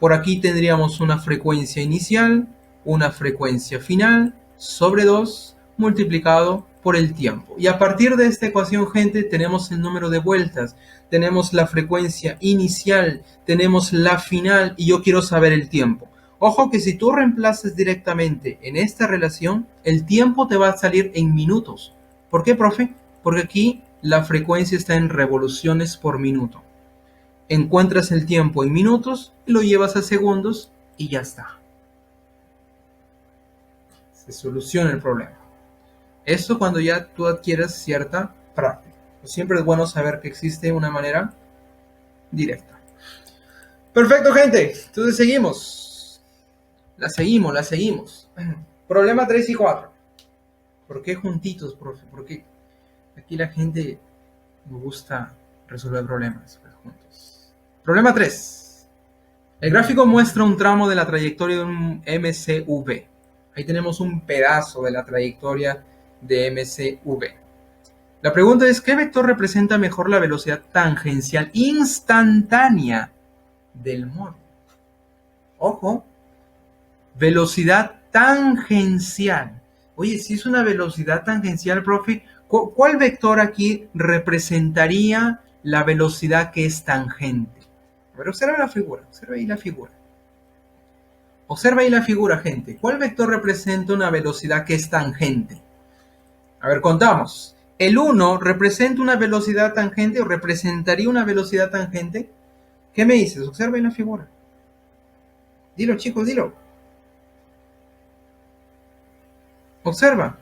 Por aquí tendríamos una frecuencia inicial, una frecuencia final sobre 2 multiplicado por el tiempo. Y a partir de esta ecuación, gente, tenemos el número de vueltas, tenemos la frecuencia inicial, tenemos la final, y yo quiero saber el tiempo. Ojo que si tú reemplazas directamente en esta relación, el tiempo te va a salir en minutos. ¿Por qué, profe? Porque aquí la frecuencia está en revoluciones por minuto. Encuentras el tiempo en minutos, lo llevas a segundos y ya está. Se soluciona el problema. Esto cuando ya tú adquieras cierta práctica. Siempre es bueno saber que existe una manera directa. Perfecto, gente. Entonces seguimos. La seguimos. Problema 3 y 4. ¿Por qué juntitos, profe? Porque aquí la gente me gusta resolver problemas juntos. Problema 3. El gráfico muestra un tramo de la trayectoria de un MCV. Ahí tenemos un pedazo de la trayectoria de MCV. La pregunta es, ¿qué vector representa mejor la velocidad tangencial instantánea del módulo? Ojo, velocidad tangencial. Oye, si es una velocidad tangencial, profe, ¿cuál vector aquí representaría la velocidad que es tangente? A ver, observa la figura, observa ahí la figura. Observa ahí la figura, gente. ¿Cuál vector representa una velocidad que es tangente? A ver, contamos. ¿El 1 representa una velocidad tangente o representaría una velocidad tangente? ¿Qué me dices? Observa ahí la figura. Dilo, chicos, dilo. Observa.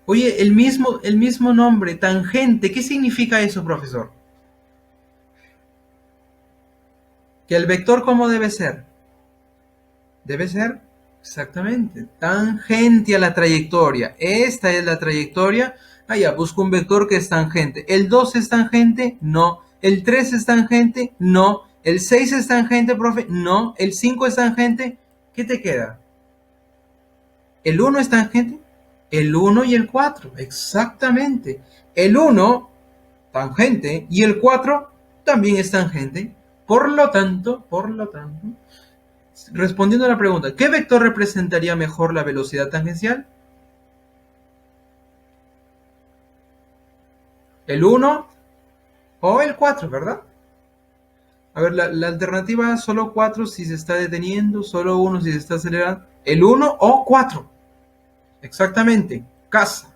Oye, el mismo nombre, tangente. ¿Qué significa eso, profesor? Que el vector, ¿cómo debe ser? Debe ser, exactamente, tangente a la trayectoria. Esta es la trayectoria. Ya, busco un vector que es tangente. ¿El 2 es tangente? No. ¿El 3 es tangente? No. ¿El 6 es tangente, profe? No. ¿El 5 es tangente? ¿Qué te queda? ¿El 1 es tangente? El 1 y el 4, exactamente. El 1, tangente, y el 4 también es tangente. Por lo tanto, respondiendo a la pregunta, ¿qué vector representaría mejor la velocidad tangencial? ¿El 1 o el 4, verdad? A ver, la alternativa, solo 4 si se está deteniendo, solo 1 si se está acelerando. ¿El 1 o 4? Exactamente, casa.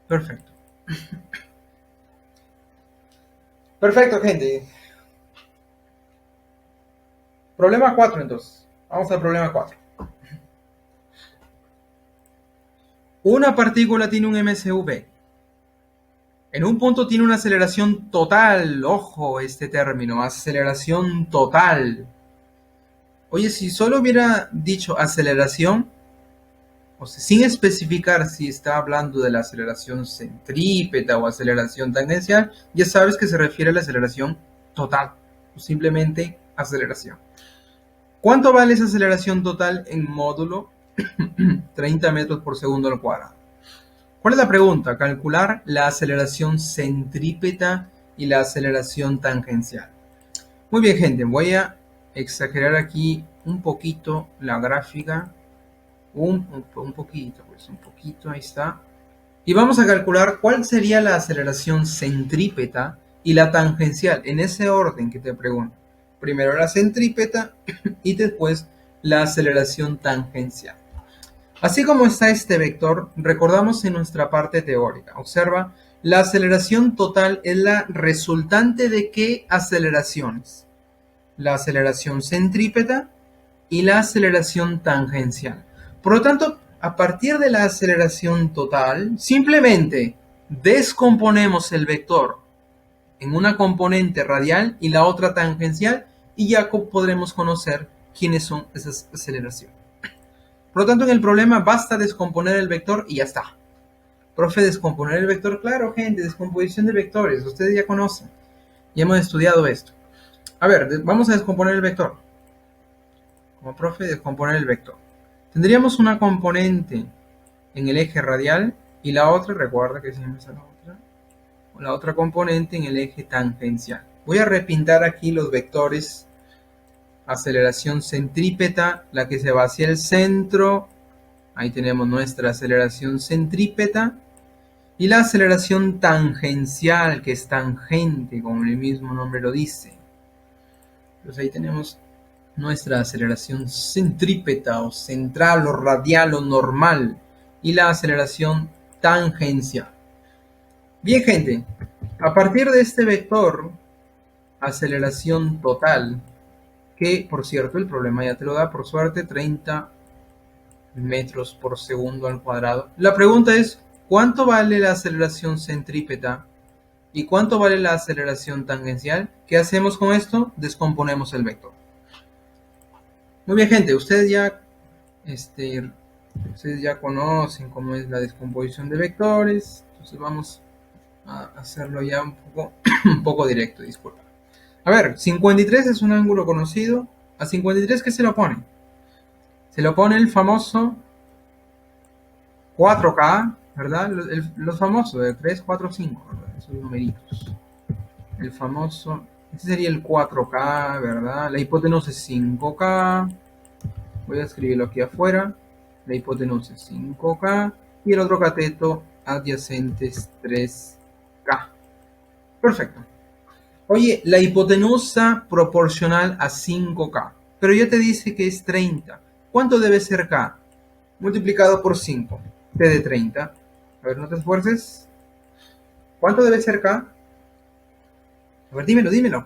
Perfecto. Perfecto, gente. Problema 4, entonces. Vamos al problema 4. Una partícula tiene un MCV. En un punto tiene una aceleración total. Ojo, este término, aceleración total. Oye, si solo hubiera dicho aceleración, o sea, sin especificar si está hablando de la aceleración centrípeta o aceleración tangencial, ya sabes que se refiere a la aceleración total, o simplemente aceleración. ¿Cuánto vale esa aceleración total en módulo? 30 metros por segundo al cuadrado. ¿Cuál es la pregunta? Calcular la aceleración centrípeta y la aceleración tangencial. Muy bien, gente, voy a exagerar aquí un poquito la gráfica. Un poquito, ahí está. Y vamos a calcular cuál sería la aceleración centrípeta y la tangencial, en ese orden que te pregunto. Primero la centrípeta y después la aceleración tangencial. Así como está este vector, recordamos en nuestra parte teórica. Observa, la aceleración total es la resultante de ¿qué aceleraciones? La aceleración centrípeta y la aceleración tangencial. Por lo tanto, A partir de la aceleración total, simplemente descomponemos el vector en una componente radial y la otra tangencial y ya podremos conocer quiénes son esas aceleraciones. Por lo tanto, en el problema basta descomponer el vector y ya está. Profe, descomponer el vector, claro, gente, descomposición de vectores, ustedes ya conocen, ya hemos estudiado esto. A ver, vamos a descomponer el vector. Como profe, descomponer el vector. Tendríamos una componente en el eje radial y la otra, recuerda que siempre es la otra componente en el eje tangencial. Voy a repintar aquí los vectores. Aceleración centrípeta, la que se va hacia el centro. Ahí tenemos nuestra aceleración centrípeta. Y la aceleración tangencial, que es tangente, como el mismo nombre lo dice. Entonces ahí tenemos nuestra aceleración centrípeta o central o radial o normal. Y la aceleración tangencial. Bien, gente, a partir de este vector, aceleración total, que por cierto el problema ya te lo da por suerte, 30 metros por segundo al cuadrado. La pregunta es, ¿cuánto vale la aceleración centrípeta y cuánto vale la aceleración tangencial? ¿Qué hacemos con esto? Descomponemos el vector. Muy bien, gente, ustedes ya conocen cómo es la descomposición de vectores, entonces vamos a hacerlo ya un poco directo, disculpa. A ver, 53 es un ángulo conocido. ¿A 53 qué se lo pone? Se lo pone el famoso 4K, ¿verdad? Los famosos de 3, 4, 5, ¿verdad? Esos numeritos. El famoso, este sería el 4K, ¿verdad? La hipotenusa es 5K. Voy a escribirlo aquí afuera. La hipotenusa es 5K. Y el otro cateto adyacente es 3K. Perfecto. Oye, la hipotenusa proporcional a 5K, pero ya te dice que es 30. ¿Cuánto debe ser K? Multiplicado por 5, T de 30. A ver, no te esfuerces. ¿Cuánto debe ser K? A ver, dímelo.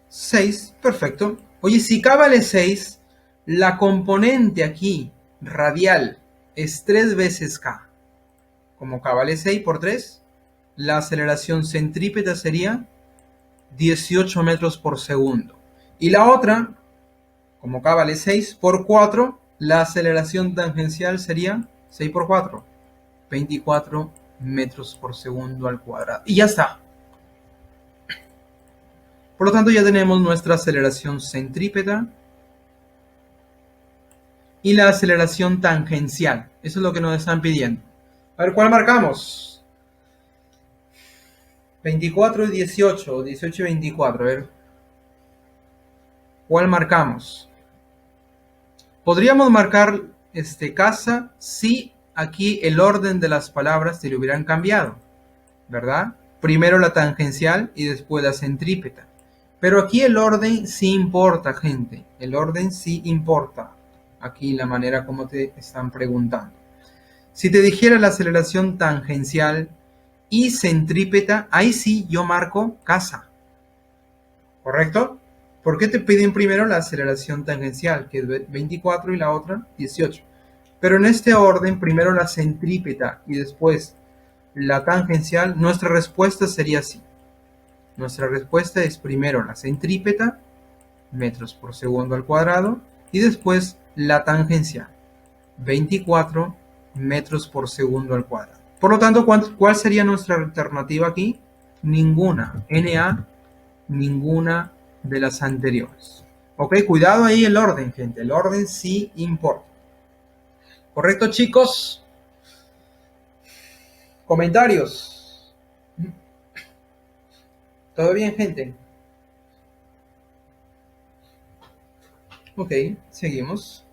6, perfecto. Oye, si K vale 6, la componente aquí, radial, es 3 veces K. Como K vale 6 por 3, la aceleración centrípeta sería 18 metros por segundo. Y la otra, como K vale 6 por 4, la aceleración tangencial sería 6 por 4, 24 metros por segundo al cuadrado. Y ya está. Por lo tanto, ya tenemos nuestra aceleración centrípeta y la aceleración tangencial. Eso es lo que nos están pidiendo. A ver, ¿cuál marcamos? 24 y 18, o 18 y 24, a ver. ¿Cuál marcamos? Podríamos marcar casa si aquí el orden de las palabras se le hubieran cambiado, ¿verdad? Primero la tangencial y después la centrípeta. Pero aquí el orden sí importa, gente. El orden sí importa. Aquí la manera como te están preguntando. Si te dijera la aceleración tangencial y centrípeta, ahí sí yo marco casa. ¿Correcto? ¿Por qué te piden primero la aceleración tangencial, que es 24 y la otra 18? Pero en este orden, primero la centrípeta y después la tangencial, nuestra respuesta sería así. Nuestra respuesta es primero la centrípeta, metros por segundo al cuadrado, y después la tangencial, 24 metros por segundo al cuadrado. Por lo tanto, ¿cuál sería nuestra alternativa aquí? Ninguna. NA, ninguna de las anteriores. Ok, cuidado ahí el orden, gente. El orden sí importa. ¿Correcto, chicos? Comentarios. ¿Todo bien, gente? Ok, seguimos.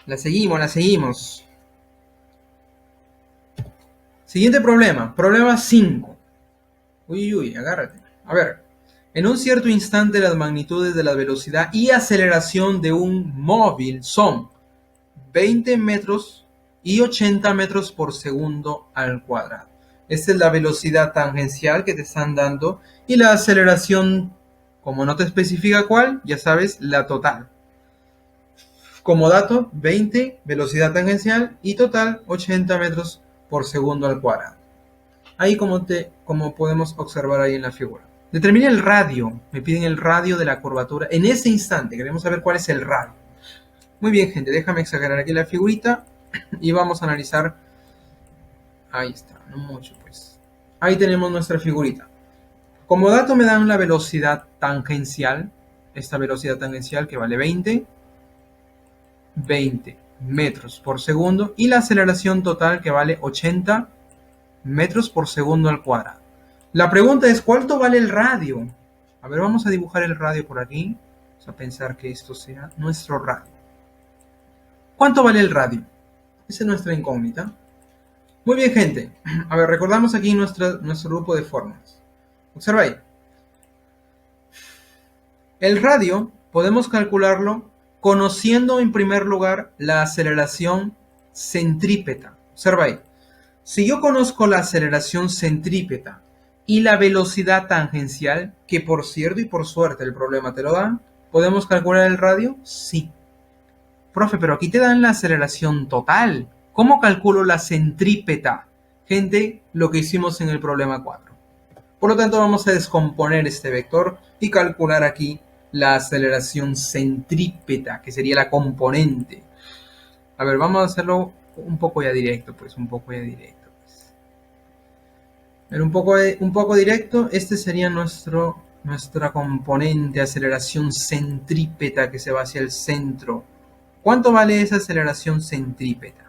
La seguimos. Siguiente problema. Problema 5. Uy, agárrate. A ver. En un cierto instante las magnitudes de la velocidad y aceleración de un móvil son 20 metros y 80 metros por segundo al cuadrado. Esta es la velocidad tangencial que te están dando y la aceleración, como no te especifica cuál, ya sabes, la total. Como dato, 20 velocidad tangencial y total 80 metros por segundo al cuadrado. Ahí como podemos observar ahí en la figura. Determine el radio. Me piden el radio de la curvatura. En ese instante queremos saber cuál es el radio. Muy bien, gente. Déjame exagerar aquí la figurita y vamos a analizar. Ahí está. No mucho, pues. Ahí tenemos nuestra figurita. Como dato me dan la velocidad tangencial. Esta velocidad tangencial que vale 20 metros por segundo. Y la aceleración total que vale 80 metros por segundo al cuadrado. La pregunta es, ¿cuánto vale el radio? A ver, vamos a dibujar el radio por aquí. Vamos a pensar que esto sea nuestro radio. ¿Cuánto vale el radio? Esa es nuestra incógnita. Muy bien, gente. A ver, recordamos aquí nuestro grupo de fórmulas. Observa ahí. El radio podemos calcularlo conociendo en primer lugar la aceleración centrípeta. Observa ahí. Si yo conozco la aceleración centrípeta y la velocidad tangencial, que por cierto y por suerte el problema te lo dan, ¿podemos calcular el radio? Sí. Profe, pero aquí te dan la aceleración total. ¿Cómo calculo la centrípeta? Gente, lo que hicimos en el problema 4. Por lo tanto, vamos a descomponer este vector y calcular aquí la aceleración centrípeta, que sería la componente. A ver, vamos a hacerlo un poco ya directo, pues, un poco directo. Este sería nuestra componente, aceleración centrípeta, que se va hacia el centro. ¿Cuánto vale esa aceleración centrípeta?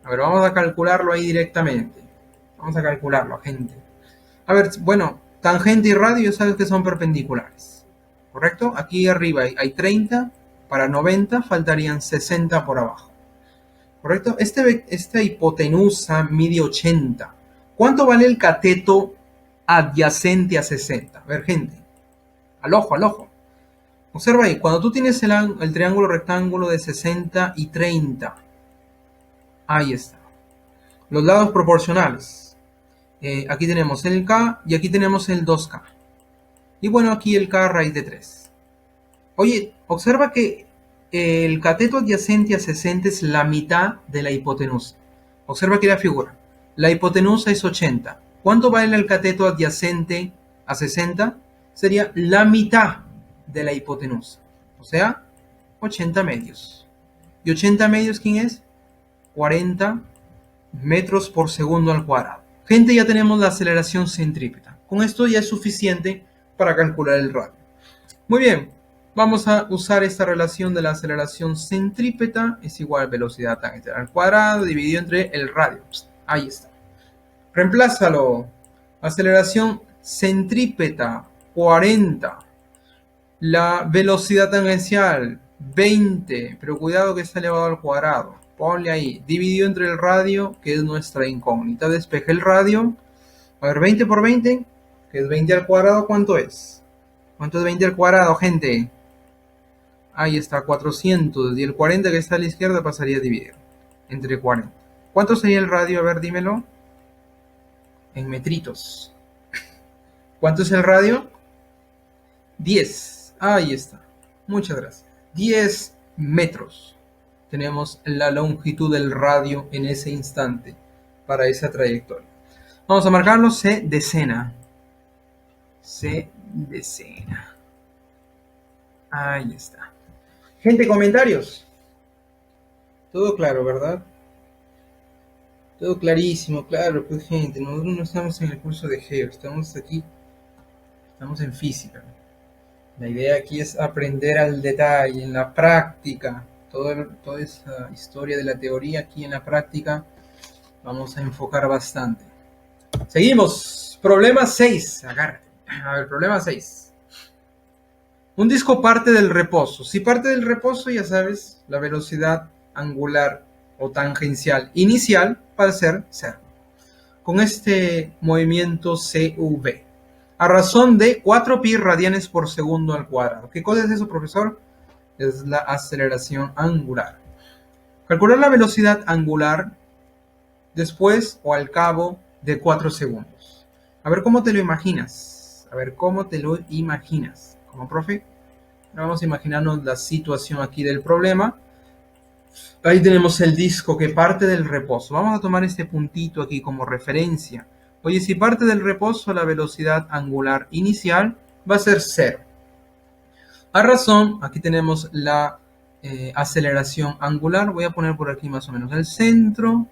A ver, vamos a calcularlo ahí directamente. Vamos a calcularlo, gente. A ver, bueno, tangente y radio sabes que son perpendiculares, ¿correcto? Aquí arriba hay 30, para 90 faltarían 60 por abajo, ¿correcto? Esta hipotenusa mide 80. ¿Cuánto vale el cateto adyacente a 60? A ver, gente, al ojo. Observa ahí, cuando tú tienes el triángulo rectángulo de 60 y 30, ahí está. Los lados proporcionales. Aquí tenemos el K y aquí tenemos el 2K. Y bueno, aquí el K raíz de 3. Oye, observa que el cateto adyacente a 60 es la mitad de la hipotenusa. Observa aquí la figura. La hipotenusa es 80. ¿Cuánto vale el cateto adyacente a 60? Sería la mitad de la hipotenusa. O sea, 80 medios. ¿Y 80 medios quién es? 40 metros por segundo al cuadrado. Gente, ya tenemos la aceleración centrípeta. Con esto ya es suficiente para calcular el radio. Muy bien, vamos a usar esta relación de la aceleración centrípeta es igual a velocidad tangencial al cuadrado dividido entre el radio. Ahí está. Reemplázalo. Aceleración centrípeta 40. La velocidad tangencial 20, pero cuidado que está elevado al cuadrado. Ponle ahí, dividido entre el radio, que es nuestra incógnita. Despeje el radio. A ver, 20 por 20, que es 20 al cuadrado, ¿cuánto es? ¿Cuánto es 20 al cuadrado, gente? Ahí está, 400. Y el 40 que está a la izquierda pasaría a dividir entre 40. ¿Cuánto sería el radio? A ver, dímelo. En metritos. ¿Cuánto es el radio? 10. Ahí está. Muchas gracias. 10 metros. Tenemos la longitud del radio en ese instante para esa trayectoria. Vamos a marcarlo C decena. C decena. Ahí está. Gente, comentarios. Todo claro, ¿verdad? Todo clarísimo, claro. Pues gente, nosotros no estamos en el curso de geo, estamos aquí, estamos en física. La idea aquí es aprender al detalle, en la práctica. Toda esa historia de la teoría aquí en la práctica vamos a enfocar bastante. Seguimos. Problema 6. Agárrate. A ver, problema 6. Un disco parte del reposo. Si parte del reposo, ya sabes, la velocidad angular o tangencial inicial va a ser 0. Con este movimiento CV. A razón de 4 pi radianes por segundo al cuadrado. ¿Qué cosa es eso, profesor? Es la aceleración angular. Calcular la velocidad angular después o al cabo de 4 segundos. A ver cómo te lo imaginas. ¿Como profe? Vamos a imaginarnos la situación aquí del problema. Ahí tenemos el disco que parte del reposo. Vamos a tomar este puntito aquí como referencia. Oye, si parte del reposo, la velocidad angular inicial va a ser 0. A razón, aquí tenemos la aceleración angular. Voy a poner por aquí más o menos el centro.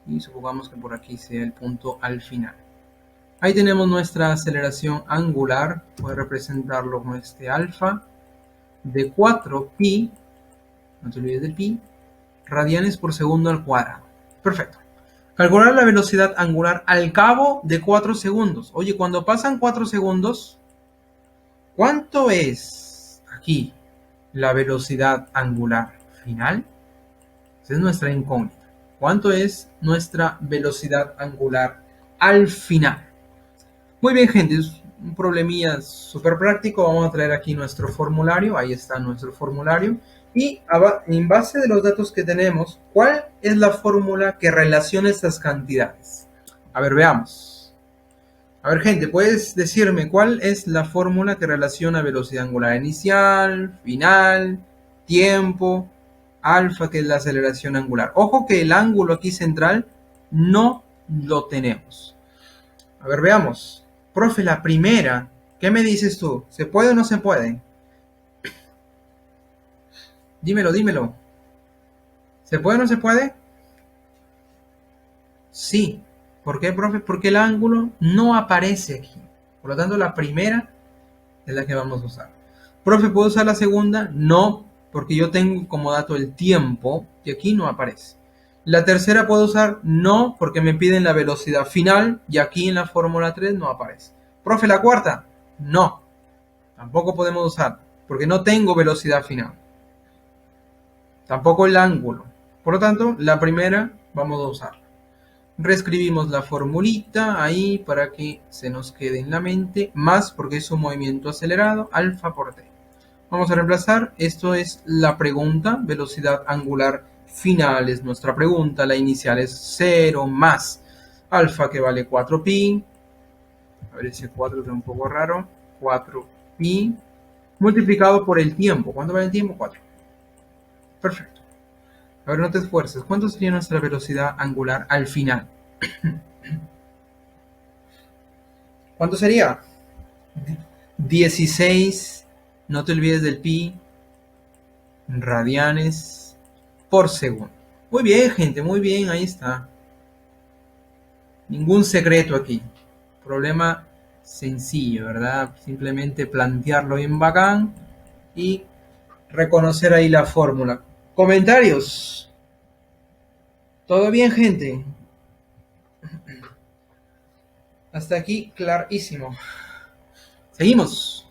Y supongamos que por aquí sea el punto al final. Ahí tenemos nuestra aceleración angular. Voy a representarlo con este alfa de 4pi. No te olvides de pi. Radianes por segundo al cuadrado. Perfecto. Calcular la velocidad angular al cabo de 4 segundos. Oye, cuando pasan 4 segundos, ¿cuánto es aquí la velocidad angular final? Esa es nuestra incógnita. ¿Cuánto es nuestra velocidad angular al final? Muy bien, gente. Es un problemilla súper práctico. Vamos a traer aquí nuestro formulario. Ahí está nuestro formulario. Y en base de los datos que tenemos, ¿cuál es la fórmula que relaciona estas cantidades? A ver, veamos. A ver, gente, ¿puedes decirme cuál es la fórmula que relaciona velocidad angular inicial, final, tiempo, alfa, que es la aceleración angular? Ojo que el ángulo aquí central no lo tenemos. A ver, veamos. Profe, la primera, ¿qué me dices tú? ¿Se puede o no se puede? Dímelo, dímelo. ¿Se puede o no se puede? Sí. ¿Por qué, profe? Porque el ángulo no aparece aquí. Por lo tanto, la primera es la que vamos a usar. Profe, ¿puedo usar la segunda? No, porque yo tengo como dato el tiempo y aquí no aparece. La tercera puedo usar, no, porque me piden la velocidad final y aquí en la fórmula 3 no aparece. Profe, la cuarta, no, tampoco podemos usar, porque no tengo velocidad final. Tampoco el ángulo. Por lo tanto, la primera vamos a usar. Reescribimos la formulita ahí para que se nos quede en la mente, más porque es un movimiento acelerado, alfa por t. Vamos a reemplazar, esto es la pregunta, velocidad angular final es nuestra pregunta, la inicial es 0 más alfa que vale 4pi, a ver ese 4 que es un poco raro, 4pi, multiplicado por el tiempo. ¿Cuánto vale el tiempo? 4. Perfecto. A ver, no te esfuerces. ¿Cuánto sería nuestra velocidad angular al final? ¿Cuánto sería? 16, no te olvides del pi, radianes por segundo. Muy bien, gente, muy bien, ahí está. Ningún secreto aquí. Problema sencillo, ¿verdad? Simplemente plantearlo bien bacán y reconocer ahí la fórmula. Comentarios. ¿Todo bien, gente? Hasta aquí, clarísimo. Seguimos.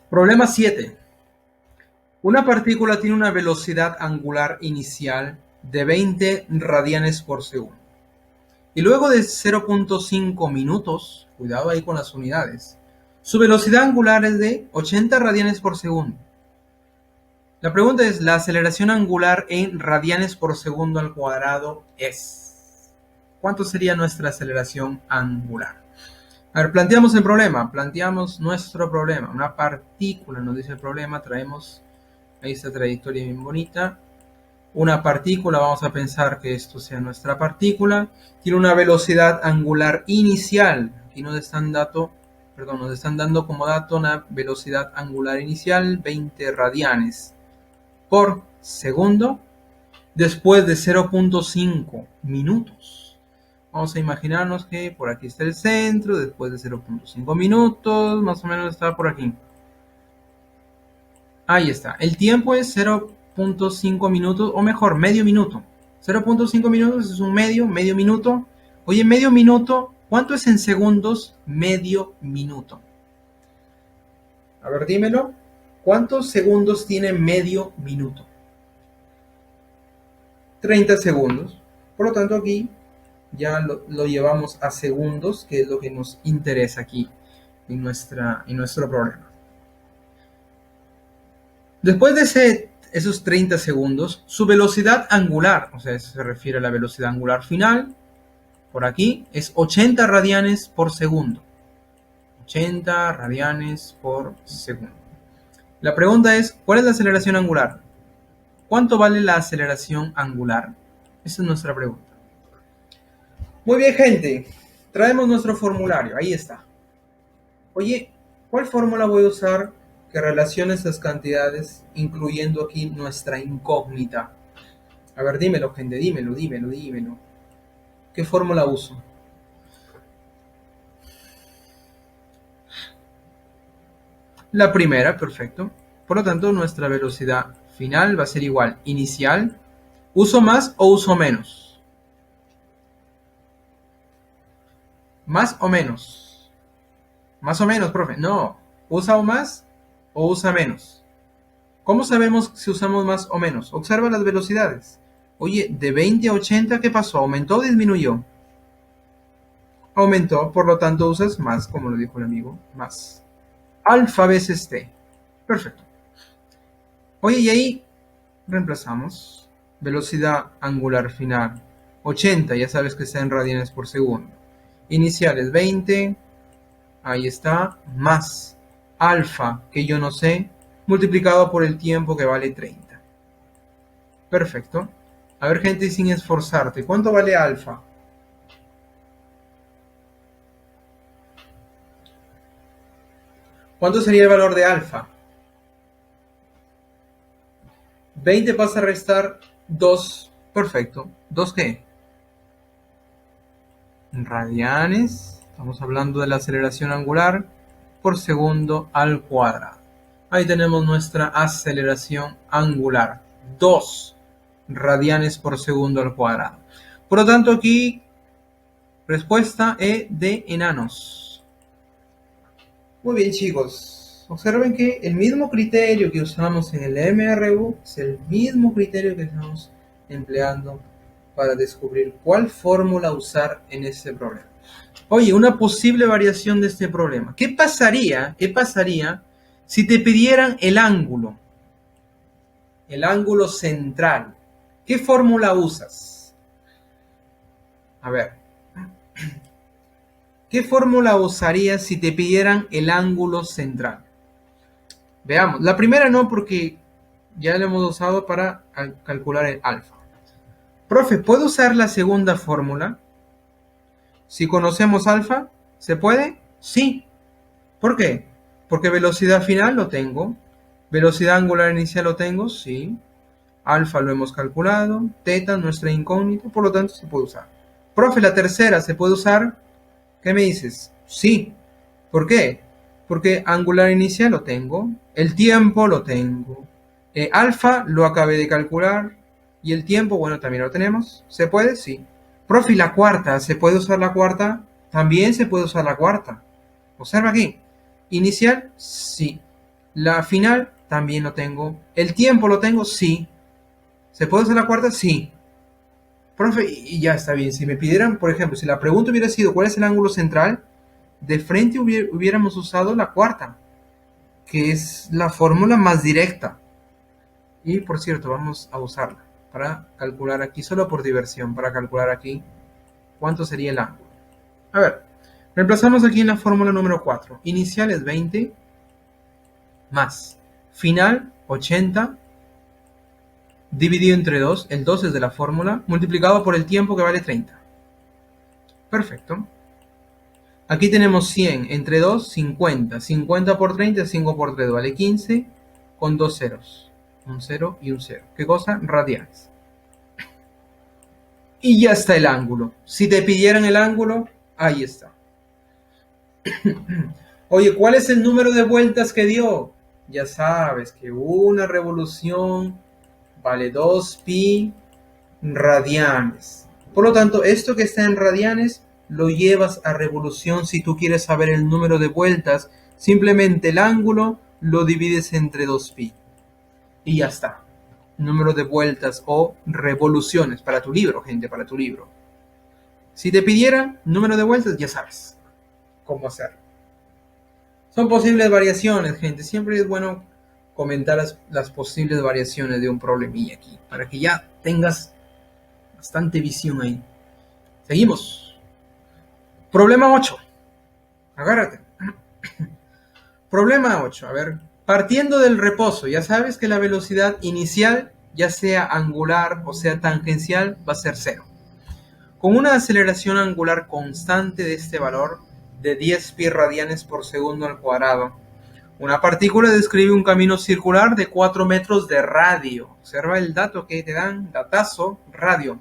Problema 7. Una partícula tiene una velocidad angular inicial de 20 radianes por segundo. Y luego de 0.5 minutos, cuidado ahí con las unidades, su velocidad angular es de 80 radianes por segundo. La pregunta es, ¿la aceleración angular en radianes por segundo al cuadrado es? ¿Cuánto sería nuestra aceleración angular? A ver, planteamos el problema, planteamos nuestro problema. Una partícula, nos dice el problema, traemos ahí esta trayectoria bien bonita. Una partícula, vamos a pensar que esto sea nuestra partícula, tiene una velocidad angular inicial. Aquí nos están dando como dato una velocidad angular inicial, 20 radianes por segundo, después de 0.5 minutos. Vamos a imaginarnos que por aquí está el centro, después de 0.5 minutos, más o menos está por aquí. Ahí está. El tiempo es 0.5 minutos, o mejor, medio minuto. 0.5 minutos es un medio minuto. Oye, medio minuto, ¿cuánto es en segundos? Medio minuto. A ver, dímelo. ¿Cuántos segundos tiene medio minuto? 30 segundos. Por lo tanto, aquí ya lo llevamos a segundos, que es lo que nos interesa aquí en nuestro problema. Después de esos 30 segundos, su velocidad angular, o sea, se refiere a la velocidad angular final, por aquí, es 80 radianes por segundo. 80 radianes por segundo. La pregunta es, ¿cuál es la aceleración angular? ¿Cuánto vale la aceleración angular? Esa es nuestra pregunta. Muy bien, gente. Traemos nuestro formulario. Ahí está. Oye, ¿cuál fórmula voy a usar que relacione estas cantidades, incluyendo aquí nuestra incógnita? A ver, dímelo, gente. Dímelo. ¿Qué fórmula uso? La primera, perfecto. Por lo tanto, nuestra velocidad final va a ser igual. Inicial. ¿Uso más o uso menos? ¿Más o menos? Más o menos, profe. No. ¿Usa más o usa menos? ¿Cómo sabemos si usamos más o menos? Observa las velocidades. Oye, de 20 a 80, ¿qué pasó? ¿Aumentó o disminuyó? Aumentó, por lo tanto usas más, como lo dijo el amigo, más. Alfa veces t. Perfecto. Oye, y ahí reemplazamos velocidad angular final 80, ya sabes que está en radianes por segundo. Iniciales 20, ahí está, más alfa, que yo no sé, multiplicado por el tiempo que vale 30. Perfecto. A ver, gente, sin esforzarte, ¿cuánto vale alfa? ¿Cuánto sería el valor de alfa? 20 pasa a restar 2. Perfecto. ¿2 qué? Radianes. Estamos hablando de la aceleración angular por segundo al cuadrado. Ahí tenemos nuestra aceleración angular. 2 radianes por segundo al cuadrado. Por lo tanto, aquí respuesta E de enanos. Muy bien, chicos. Observen que el mismo criterio que usamos en el MRU es el mismo criterio que estamos empleando para descubrir cuál fórmula usar en este problema. Oye, una posible variación de este problema. ¿Qué pasaría si te pidieran el ángulo central? ¿Qué fórmula usas? A ver, ¿qué fórmula usarías si te pidieran el ángulo central? Veamos, la primera no, porque ya la hemos usado para calcular el alfa. Profe, ¿puedo usar la segunda fórmula? Si conocemos alfa, ¿se puede? Sí. ¿Por qué? Porque velocidad final lo tengo. Velocidad angular inicial lo tengo, sí. Alfa lo hemos calculado. Teta, nuestra incógnita, por lo tanto se puede usar. Profe, la tercera, ¿se puede usar? ¿Qué me dices? Sí. ¿Por qué? Porque angular inicial lo tengo. El tiempo lo tengo. Alfa lo acabé de calcular. Y el tiempo, bueno, también lo tenemos. ¿Se puede? Sí. Profe, la cuarta, ¿se puede usar la cuarta? También se puede usar la cuarta. Observa aquí. Inicial, sí. La final, también lo tengo. ¿El tiempo lo tengo? Sí. ¿Se puede usar la cuarta? Sí. Profe, y ya está bien. Si me pidieran, por ejemplo, si la pregunta hubiera sido ¿cuál es el ángulo central? De frente hubiéramos usado la cuarta, que es la fórmula más directa. Y por cierto, vamos a usarla para calcular aquí, solo por diversión, para calcular aquí cuánto sería el ángulo. A ver, reemplazamos aquí en la fórmula número 4. Inicial es 20 más final 80 dividido entre 2, el 2 es de la fórmula, multiplicado por el tiempo que vale 30. Perfecto. Aquí tenemos 100 entre 2, 50. 50 por 30, 5 por 3 vale 15, con dos ceros. Un 0 y un 0. ¿Qué cosa? Radianes. Y ya está el ángulo. Si te pidieran el ángulo, ahí está. Oye, ¿cuál es el número de vueltas que dio? Ya sabes que una revolución vale 2pi radianes. Por lo tanto, esto que está en radianes lo llevas a revolución. Si tú quieres saber el número de vueltas, simplemente el ángulo lo divides entre 2pi. Y ya está. Número de vueltas o revoluciones para tu libro, gente, para tu libro. Si te pidieran número de vueltas, ya sabes cómo hacerlo. Son posibles variaciones, gente. Siempre es bueno comentar las posibles variaciones de un problemilla aquí, para que ya tengas bastante visión ahí. Seguimos. Problema 8. Agárrate. Problema 8. A ver, partiendo del reposo, ya sabes que la velocidad inicial, ya sea angular o sea tangencial, va a ser 0. Con una aceleración angular constante de este valor de 10 pi radianes por segundo al cuadrado, una partícula describe un camino circular de 4 metros de radio. Observa el dato que te dan, datazo, radio,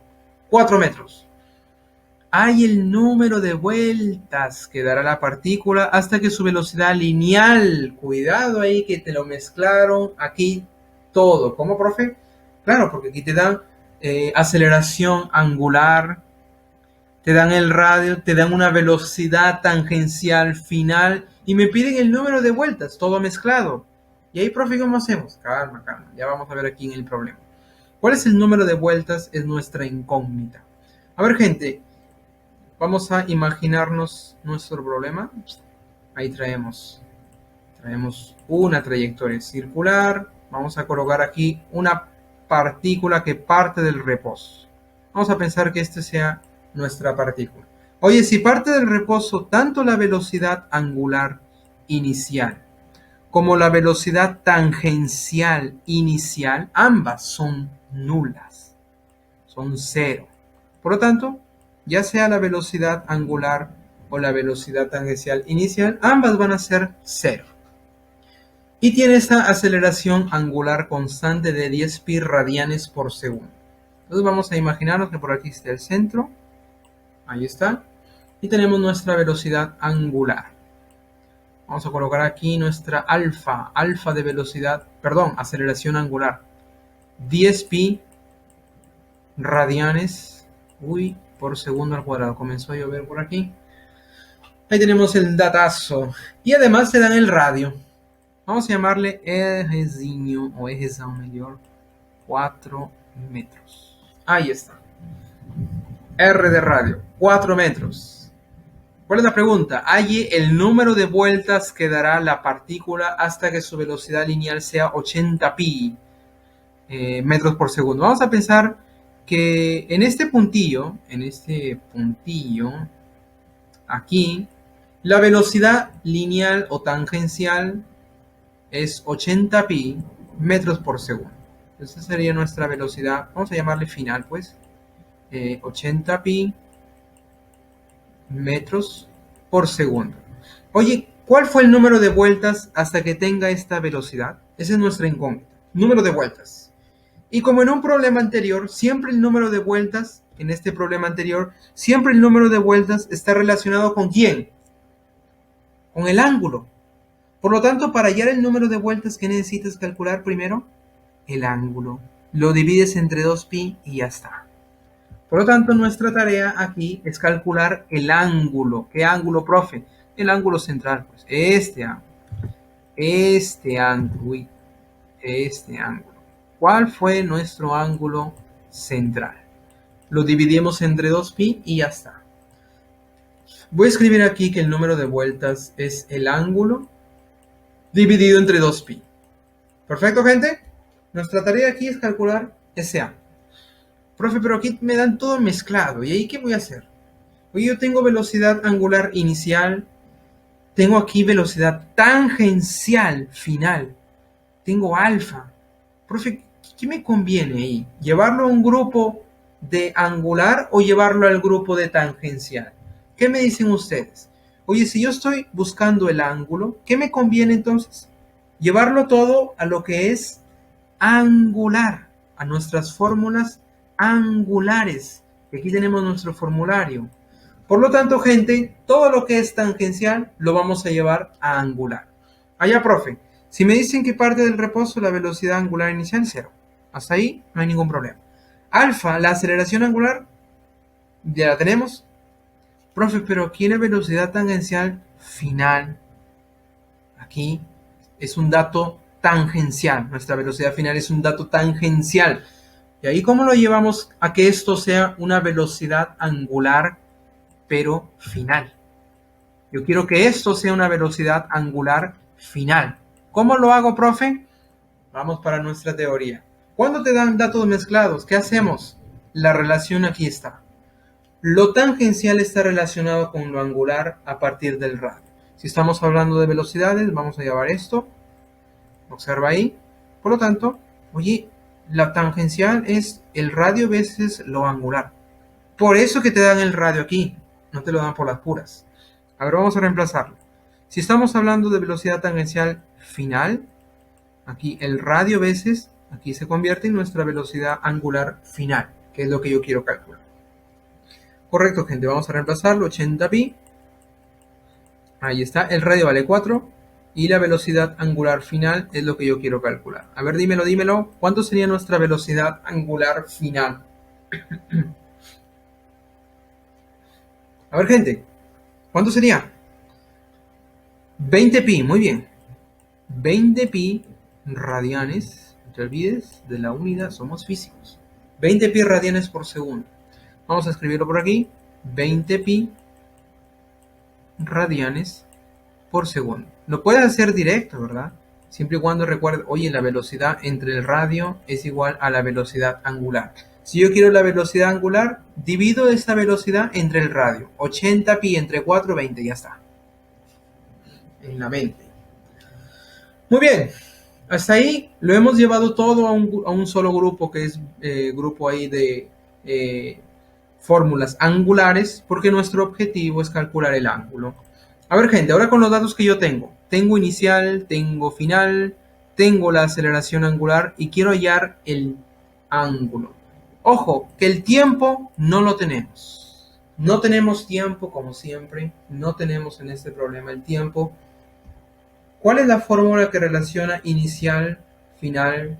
4 metros. Hay el número de vueltas que dará la partícula hasta que su velocidad lineal, cuidado ahí que te lo mezclaron aquí todo. ¿Cómo, profe? Claro, porque aquí te dan aceleración angular, te dan el radio, te dan una velocidad tangencial final y me piden el número de vueltas, todo mezclado. Y ahí, profe, ¿cómo hacemos? Calma, calma, ya vamos a ver aquí en el problema. ¿Cuál es el número de vueltas? Es nuestra incógnita. A ver, gente, vamos a imaginarnos nuestro problema. Ahí traemos una trayectoria circular. Vamos a colocar aquí una partícula que parte del reposo. Vamos a pensar que este sea nuestra partícula. Oye, si parte del reposo tanto la velocidad angular inicial como la velocidad tangencial inicial, ambas son nulas, son 0. Por lo tanto, ya sea la velocidad angular o la velocidad tangencial inicial, ambas van a ser 0. Y tiene esta aceleración angular constante de 10 pi radianes por segundo. Entonces vamos a imaginarnos que por aquí está el centro. Ahí está. Y tenemos nuestra velocidad angular. Vamos a colocar aquí nuestra alfa de velocidad, perdón, aceleración angular. 10 pi radianes, por segundo al cuadrado. Comenzó a llover por aquí. Ahí tenemos el datazo. Y además se dan el radio. Vamos a llamarle ejezinho, o ejezão mejor, 4 metros. Ahí está. R de radio, 4 metros. ¿Cuál es la pregunta? Halle el número de vueltas que dará la partícula hasta que su velocidad lineal sea 80 pi metros por segundo. Vamos a pensar que en este puntillo, aquí, la velocidad lineal o tangencial es 80 pi metros por segundo. Esa sería nuestra velocidad, vamos a llamarle final, pues. 80 pi metros por segundo. Oye, ¿cuál fue el número de vueltas hasta que tenga esta velocidad? Esa es nuestra incógnita. Número de vueltas. Y como en un problema anterior, siempre el número de vueltas, en este problema anterior, siempre el número de vueltas está relacionado ¿con quién? Con el ángulo. Por lo tanto, para hallar el número de vueltas, ¿qué necesitas calcular primero? El ángulo. Lo divides entre 2pi y ya está. Por lo tanto, nuestra tarea aquí es calcular el ángulo. ¿Qué ángulo, profe? El ángulo central, pues este ángulo. Este ángulo. ¿Cuál fue nuestro ángulo central? Lo dividimos entre 2pi y ya está. Voy a escribir aquí que el número de vueltas es el ángulo dividido entre 2pi. ¿Perfecto, gente? Nuestra tarea aquí es calcular ese ángulo. Profe, pero aquí me dan todo mezclado. ¿Y ahí qué voy a hacer? Oye, yo tengo velocidad angular inicial. Tengo aquí velocidad tangencial final. Tengo alfa. Profe, ¿qué me conviene ahí? ¿Llevarlo a un grupo de angular o llevarlo al grupo de tangencial? ¿Qué me dicen ustedes? Oye, si yo estoy buscando el ángulo, ¿qué me conviene entonces? Llevarlo todo a lo que es angular, a nuestras fórmulas angulares. Aquí tenemos nuestro formulario. Por lo tanto, gente, todo lo que es tangencial lo vamos a llevar a angular. Allá, profe, si me dicen que parte del reposo la velocidad angular inicial, 0. Hasta ahí no hay ningún problema. Alfa, la aceleración angular, ya la tenemos. Profe, pero aquí la velocidad tangencial final, aquí es un dato tangencial. Nuestra velocidad final es un dato tangencial. ¿Y ahí cómo lo llevamos a que esto sea una velocidad angular, pero final? Yo quiero que esto sea una velocidad angular final. ¿Cómo lo hago, profe? Vamos para nuestra teoría. Cuando te dan datos mezclados, ¿qué hacemos? La relación aquí está. Lo tangencial está relacionado con lo angular a partir del radio. Si estamos hablando de velocidades, vamos a llevar esto. Observa ahí. Por lo tanto, oye, la tangencial es el radio veces lo angular. Por eso que te dan el radio aquí. No te lo dan por las puras. A ver, vamos a reemplazarlo. Si estamos hablando de velocidad tangencial final, aquí el radio veces, aquí se convierte en nuestra velocidad angular final, que es lo que yo quiero calcular. Correcto, gente, vamos a reemplazarlo, 80pi. Ahí está, el radio vale 4 y la velocidad angular final es lo que yo quiero calcular. A ver, dímelo. ¿Cuánto sería nuestra velocidad angular final? A ver, gente, ¿cuánto sería? 20pi, muy bien. 20pi radianes, no te olvides de la unidad, somos físicos. 20pi radianes por segundo. Vamos a escribirlo por aquí. 20pi radianes por segundo. Lo puedes hacer directo, ¿verdad? Siempre y cuando recuerdes, oye, la velocidad entre el radio es igual a la velocidad angular. Si yo quiero la velocidad angular, divido esta velocidad entre el radio. 80pi entre 4, 20, ya está. En la mente. Muy bien. Hasta ahí lo hemos llevado todo a un solo grupo, que es grupo ahí de fórmulas angulares, porque nuestro objetivo es calcular el ángulo. A ver, gente, ahora con los datos que yo tengo. Tengo inicial, tengo final, tengo la aceleración angular y quiero hallar el ángulo. Ojo, que el tiempo no lo tenemos. No tenemos tiempo, como siempre. No tenemos en este problema el tiempo. ¿Cuál es la fórmula que relaciona inicial, final,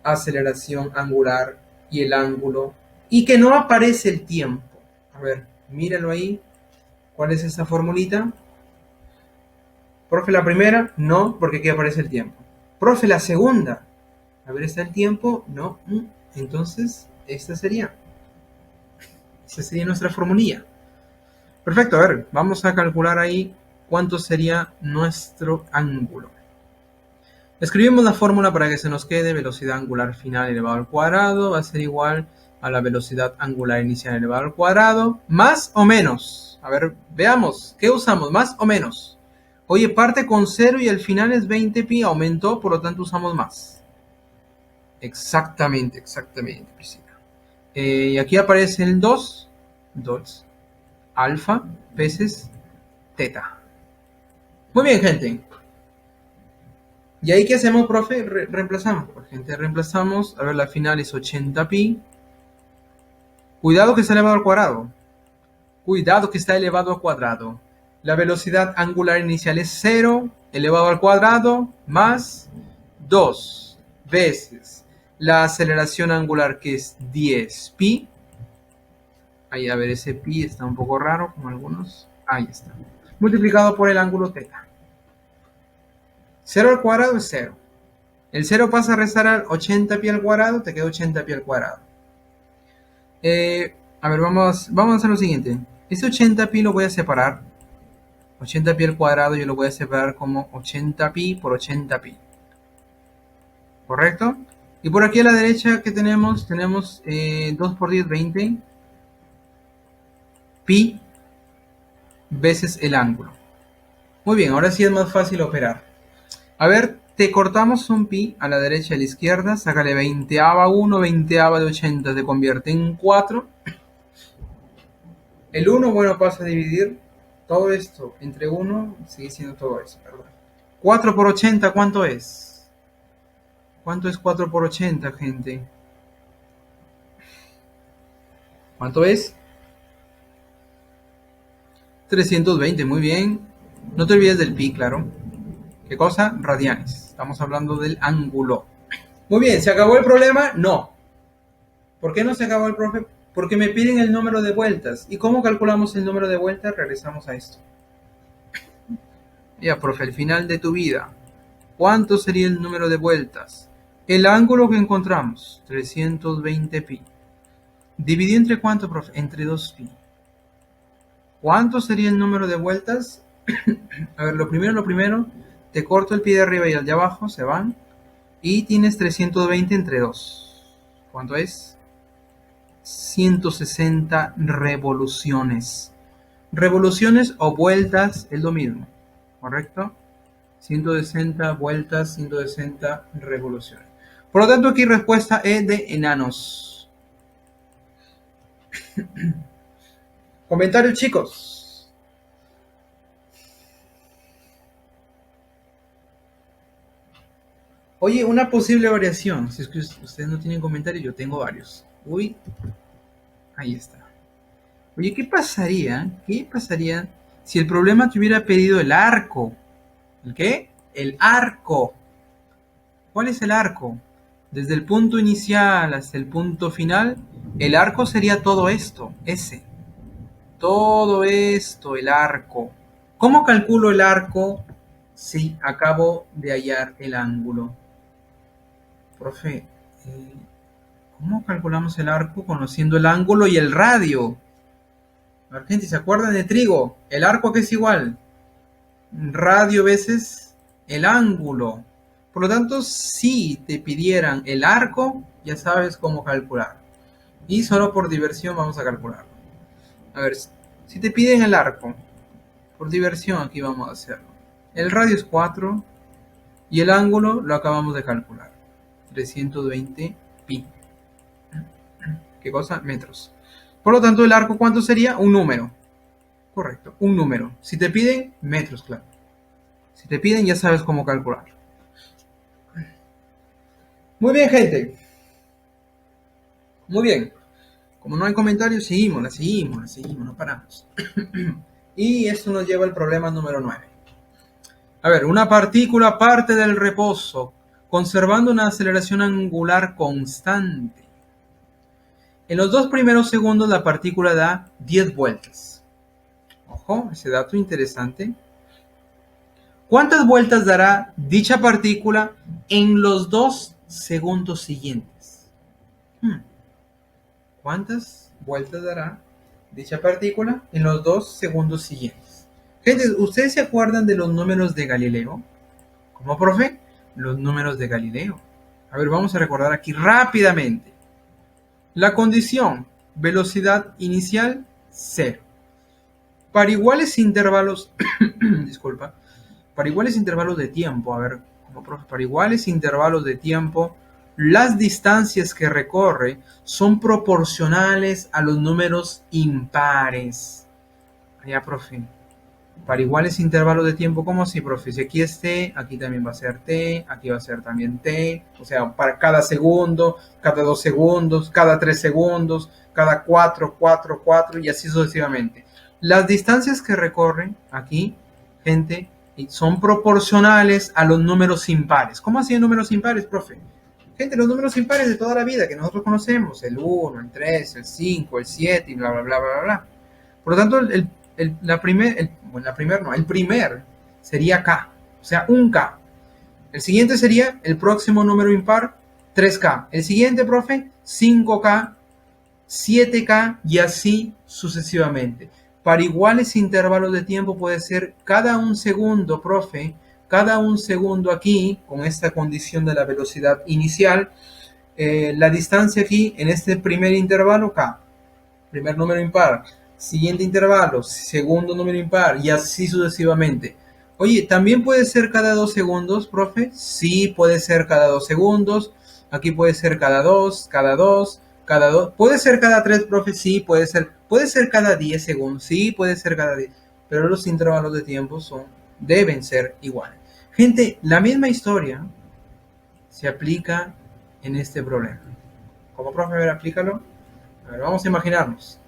aceleración angular y el ángulo? Y que no aparece el tiempo. A ver, míralo ahí. ¿Cuál es esa formulita? Profe, la primera, no, porque aquí aparece el tiempo. Profe, la segunda. A ver, ¿está el tiempo? No. Entonces, esta sería nuestra formulilla. Perfecto, a ver, vamos a calcular ahí cuánto sería nuestro ángulo. Escribimos la fórmula para que se nos quede. Velocidad angular final elevado al cuadrado va a ser igual a la velocidad angular inicial elevado al cuadrado, más o menos. A ver, veamos, ¿qué usamos? ¿Más o menos? Oye, parte con 0 y el final es 20pi, aumentó, por lo tanto usamos más. Exactamente, Priscila. Y aquí aparece el 2 alfa veces teta. Muy bien, gente. ¿Y ahí qué hacemos, profe? Reemplazamos. Pues, gente, reemplazamos. A ver, la final es 80pi. Cuidado que está elevado al cuadrado. Cuidado que está elevado al cuadrado. La velocidad angular inicial es 0 elevado al cuadrado más 2 veces la aceleración angular, que es 10pi. Ahí, a ver, ese pi está un poco raro con algunos. Ahí está. Multiplicado por el ángulo teta. 0 al cuadrado es 0. El 0 pasa a restar al 80pi al cuadrado, te queda 80pi al cuadrado. A ver, vamos a hacer lo siguiente. Este 80pi lo voy a separar. 80pi al cuadrado yo lo voy a separar como 80pi por 80pi. ¿Correcto? Y por aquí a la derecha, ¿qué tenemos? Tenemos 2 por 10, 20. Pi veces el ángulo. Muy bien, ahora sí es más fácil operar. A ver, te cortamos un pi a la derecha y a la izquierda. Sácale 20ava 1, 20ava de 80 se convierte en 4. El 1, bueno, pasa a dividir todo esto entre 1, sigue siendo todo eso, perdón. 4 por 80, ¿cuánto es? ¿Cuánto es 4 por 80, gente? ¿Cuánto es? 320, muy bien. No te olvides del pi, claro. ¿Qué cosa? Radianes. Estamos hablando del ángulo. Muy bien, ¿se acabó el problema? No. ¿Por qué no se acabó el profe? Porque me piden el número de vueltas. ¿Y cómo calculamos el número de vueltas? Regresamos a esto. Ya, profe, al final de tu vida, ¿cuánto sería el número de vueltas? El ángulo que encontramos, 320pi. ¿Dividido entre cuánto, profe? Entre 2pi. ¿Cuánto sería el número de vueltas? A ver, lo primero, te corto el pi de arriba y el de abajo, se van. Y tienes 320 entre 2. ¿Cuánto es? 160 revoluciones. Revoluciones o vueltas es lo mismo. ¿correcto? 160 vueltas, 160 revoluciones. Por lo tanto, aquí respuesta E de enanos. Comentarios, chicos. Oye, una posible variación. Si es que ustedes no tienen comentarios, yo tengo varios. Uy, ahí está. Oye, ¿qué pasaría? ¿Qué pasaría si el problema te hubiera pedido el arco? ¿El qué? El arco. ¿Cuál es el arco? Desde el punto inicial hasta el punto final, el arco sería todo esto, ese. Todo esto, el arco. ¿Cómo calculo el arco si acabo de hallar el ángulo? Profe, ¿cómo calculamos el arco conociendo el ángulo y el radio? A ver, gente, ¿se acuerdan de trigo? El arco que es igual. Radio veces el ángulo. Por lo tanto, si te pidieran el arco, ya sabes cómo calcular. Y solo por diversión vamos a calcularlo. A ver, si te piden el arco, por diversión aquí vamos a hacerlo. El radio es 4 y el ángulo lo acabamos de calcular. 320 pi. ¿Qué cosa? Metros. Por lo tanto, el arco, ¿cuánto sería? Un número. Correcto, un número. Si te piden, metros, claro. Si te piden, ya sabes cómo calcular. Muy bien, gente. Muy bien. Como no hay comentarios, seguimos, no paramos. Y esto nos lleva al problema número 9. A ver, una partícula parte del reposo, conservando una aceleración angular constante. En los 2 primeros segundos la partícula da 10 vueltas. Ojo, ese dato interesante. ¿Cuántas vueltas dará dicha partícula en los 2 segundos siguientes? ¿Cuántas vueltas dará dicha partícula en los 2 segundos siguientes? Gente, ¿ustedes se acuerdan de los números de Galileo? ¿Cómo, profe? Los números de Galileo. A ver, vamos a recordar aquí rápidamente. La condición, velocidad inicial, 0. Para iguales intervalos, disculpa, para iguales intervalos de tiempo, a ver, como profe, para iguales intervalos de tiempo, las distancias que recorre son proporcionales a los números impares. Ya, profe. Para iguales intervalos de tiempo, ¿cómo así, profe? Si aquí es t, aquí también va a ser t, aquí va a ser también t. O sea, para cada segundo, cada 2 segundos, cada 3 segundos, cada 4, 4, 4 y así sucesivamente. Las distancias que recorren aquí, gente, son proporcionales a los números impares. ¿Cómo así números impares, profe? Gente, los números impares de toda la vida que nosotros conocemos, el 1, el 3, el 5, el 7 y bla, bla, bla, bla, bla. Por lo tanto, el primer sería K, o sea, un K. El siguiente sería el próximo número impar, 3K. El siguiente, profe, 5K, 7K y así sucesivamente. Para iguales intervalos de tiempo puede ser cada un segundo, profe, cada un segundo aquí, con esta condición de la velocidad inicial, la distancia aquí en este primer intervalo, K, primer número impar, siguiente intervalo, segundo número impar y así sucesivamente. Oye, ¿también puede ser cada 2 segundos, profe? Sí, puede ser cada 2 segundos, aquí puede ser cada 2, cada 2, cada 2, puede ser cada 3, profe, sí, puede ser cada 10 segundos, sí, puede ser cada 10, pero los intervalos de tiempo deben ser iguales. Gente, la misma historia se aplica en este problema. ¿Cómo, profe? A ver, aplícalo. A ver, vamos a imaginarnos.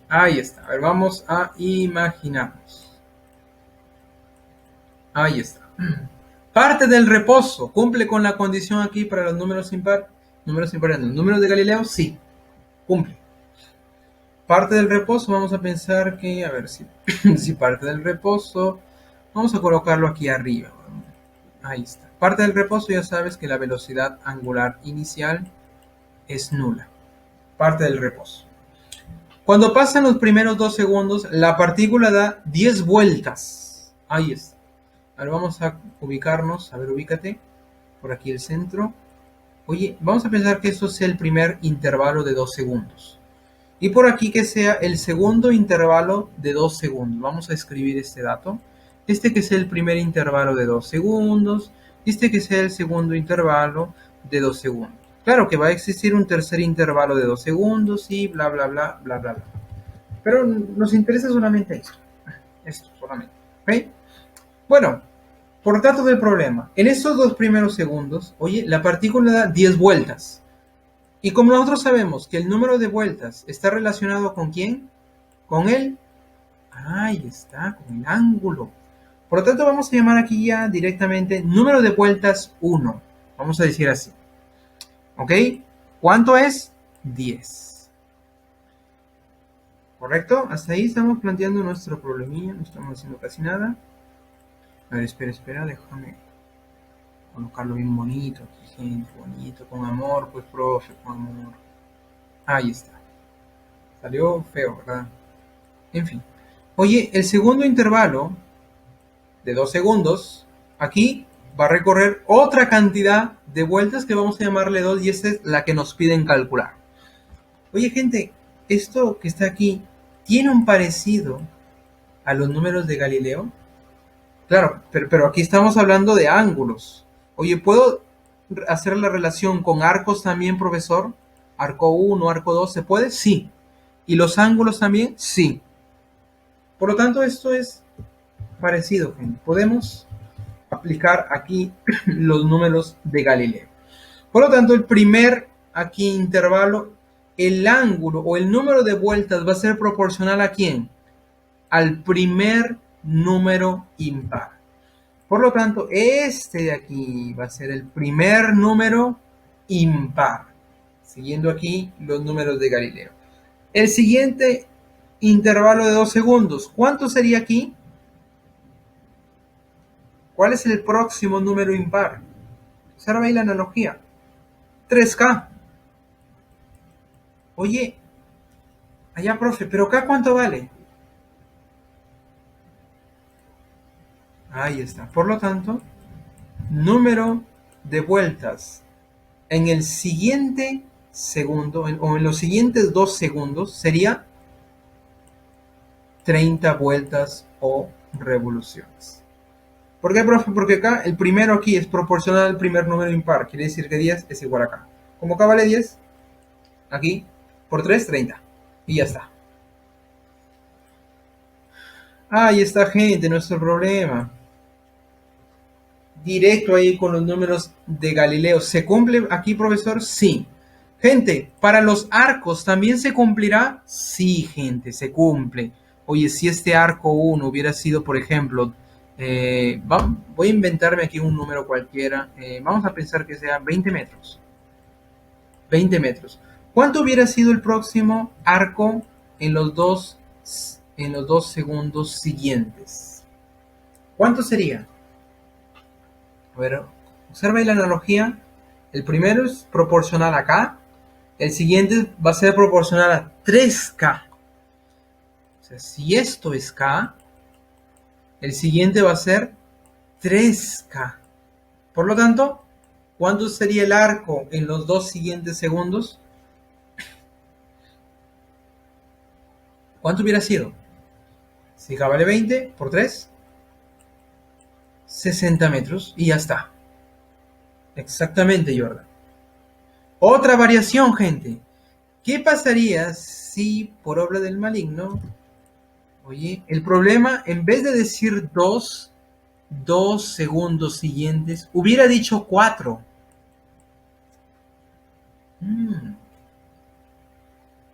Ahí está. A ver, vamos a imaginarnos. Ahí está. Parte del reposo. ¿Cumple con la condición aquí para los números impares? Números impares. ¿Los números de Galileo? Sí. Cumple. Parte del reposo. Vamos a pensar que, a ver si parte del reposo. Vamos a colocarlo aquí arriba. Ahí está. Parte del reposo, ya sabes que la velocidad angular inicial es nula. Parte del reposo. Cuando pasan los primeros 2 segundos, la partícula da 10 vueltas. Ahí está. Ahora vamos a ubicarnos. A ver, ubícate. Por aquí el centro. Oye, vamos a pensar que esto es el primer intervalo de 2 segundos. Y por aquí que sea el segundo intervalo de 2 segundos. Vamos a escribir este dato. Este que sea el primer intervalo de 2 segundos. Y este que sea el segundo intervalo de 2 segundos. Claro que va a existir un tercer intervalo de 2 segundos y bla, bla, bla, bla, bla, bla. Pero nos interesa solamente esto. Esto solamente. ¿Ok? Bueno, por dato del problema. En estos dos primeros segundos, oye, la partícula da 10 vueltas. Y como nosotros sabemos que el número de vueltas está relacionado con ¿quién? Con el... Ahí está, con el ángulo. Por lo tanto, vamos a llamar aquí ya directamente número de vueltas 1. Vamos a decir así. ¿Ok? ¿Cuánto es? 10. ¿Correcto? Hasta ahí estamos planteando nuestro problemilla. No estamos haciendo casi nada. A ver, espera, déjame colocarlo bien bonito. Aquí, gente, bonito, con amor, pues, profe, con amor. Ahí está. Salió feo, ¿verdad? En fin. Oye, el segundo intervalo de 2 segundos, aquí va a recorrer otra cantidad de vueltas que vamos a llamarle 2 y esta es la que nos piden calcular. Oye, gente, esto que está aquí tiene un parecido a los números de Galileo. Claro, pero aquí estamos hablando de ángulos. Oye, ¿puedo hacer la relación con arcos también, profesor? Arco 1, arco 2, ¿se puede? Sí. ¿Y los ángulos también? Sí. Por lo tanto, esto es parecido, gente. Podemos aplicar aquí los números de Galileo. Por lo tanto, el primer aquí intervalo, el ángulo o el número de vueltas va a ser proporcional ¿a quién? Al primer número impar. Por lo tanto, este de aquí va a ser el primer número impar. Siguiendo aquí los números de Galileo. El siguiente intervalo de 2 segundos. ¿Cuánto sería aquí? ¿Cuál es el próximo número impar? Observa ahí la analogía. 3K. Oye, allá, profe, ¿pero K cuánto vale? Ahí está. Por lo tanto, número de vueltas en el siguiente segundo o en los siguientes 2 segundos sería 30 vueltas o revoluciones. ¿Por qué, profe? Porque acá el primero aquí es proporcional al primer número impar. Quiere decir que 10 es igual a K. Como K vale 10, aquí por 3, 30. Y ya está. Ahí está, gente, nuestro problema. Directo ahí con los números de Galileo. ¿Se cumple aquí, profesor? Sí. Gente, ¿para los arcos también se cumplirá? Sí, gente, se cumple. Oye, si este arco 1 hubiera sido, por ejemplo, voy a inventarme aquí un número cualquiera. Vamos a pensar que sea 20 metros. 20 metros. ¿Cuánto hubiera sido el próximo arco en los dos segundos siguientes? ¿Cuánto sería? A ver, observa ahí la analogía. El primero es proporcional a K. El siguiente va a ser proporcional a 3K. O sea, si esto es K, el siguiente va a ser 3K. Por lo tanto, ¿cuánto sería el arco en los dos siguientes segundos? ¿Cuánto hubiera sido? Si K vale 20 por 3, 60 metros y ya está. Exactamente, Jordan. Otra variación, gente. ¿Qué pasaría si por obra del maligno, oye, el problema, en vez de decir 2 segundos siguientes, hubiera dicho 4?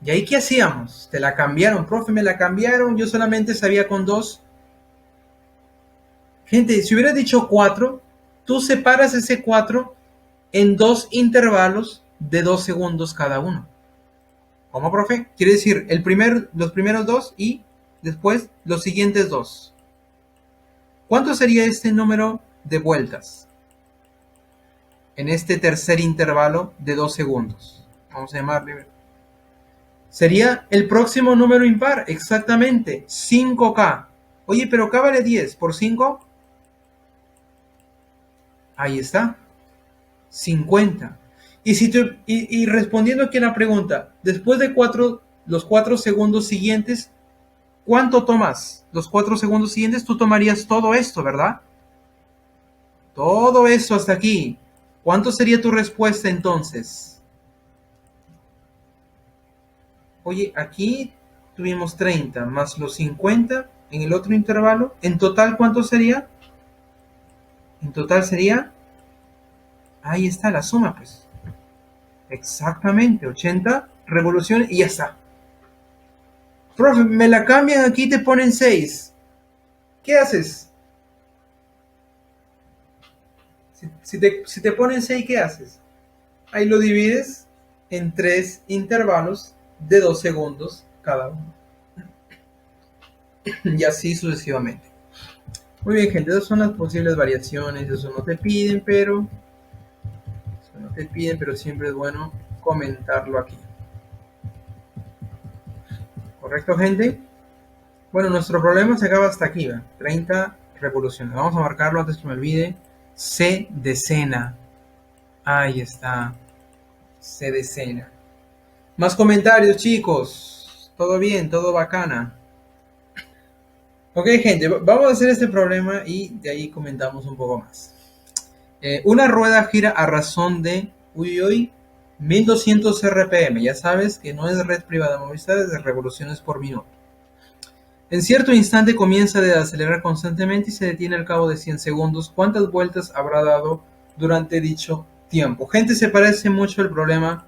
¿Y ahí qué hacíamos? Te la cambiaron, profe, me la cambiaron, yo solamente sabía con 2. Gente, si hubiera dicho 4, tú separas ese 4 en 2 intervalos de 2 segundos cada uno. ¿Cómo, profe? Quiere decir los primeros 2 y después los siguientes 2. ¿Cuánto sería este número de vueltas en este tercer intervalo de 2 segundos? Vamos a llamarle. Sería el próximo número impar, exactamente, 5K. Oye, pero K vale 10 por 5. Ahí está, 50. Y respondiendo aquí a la pregunta, después de 4, los 4 segundos siguientes, ¿cuánto tomas? Los 4 segundos siguientes tú tomarías todo esto, ¿verdad? Todo esto hasta aquí. ¿Cuánto sería tu respuesta entonces? Oye, aquí tuvimos 30 más los 50 en el otro intervalo. ¿En total cuánto sería? En total sería... Ahí está la suma, pues. Exactamente, 80 revoluciones y ya está. Profe, me la cambian aquí y te ponen 6. ¿Qué haces? Si te ponen 6, ¿qué haces? Ahí lo divides en 3 intervalos de 2 segundos cada uno. Y así sucesivamente. Muy bien, gente, esas son las posibles variaciones. Eso no te piden, pero siempre es bueno comentarlo aquí. ¿Correcto, gente? Bueno, nuestro problema se acaba hasta aquí, ¿va? 30 revoluciones. Vamos a marcarlo antes que me olvide. C decena. Ahí está. C decena. Más comentarios, chicos. Todo bien, todo bacana. Ok, gente, vamos a hacer este problema y de ahí comentamos un poco más. Una rueda gira a razón de 1200 RPM. Ya sabes que no es red privada de Movistar, es de revoluciones por minuto. En cierto instante comienza a acelerar constantemente y se detiene al cabo de 100 segundos. ¿Cuántas vueltas habrá dado durante dicho tiempo? Gente, se parece mucho al problema,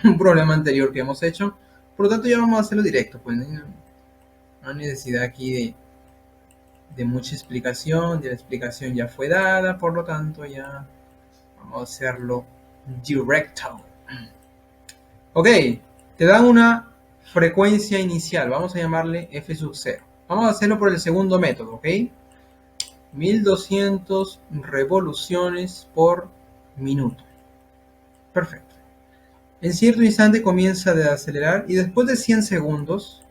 un problema anterior que hemos hecho. Por lo tanto, ya vamos a hacerlo directo. Pues no hay necesidad aquí de mucha explicación. Ya la explicación ya fue dada, por lo tanto, ya vamos a hacerlo directo. Ok, te dan una frecuencia inicial, vamos a llamarle f sub 0. Vamos a hacerlo por el segundo método, ¿ok? 1200 revoluciones por minuto. Perfecto. En cierto instante comienza a acelerar y después de 100 segundos,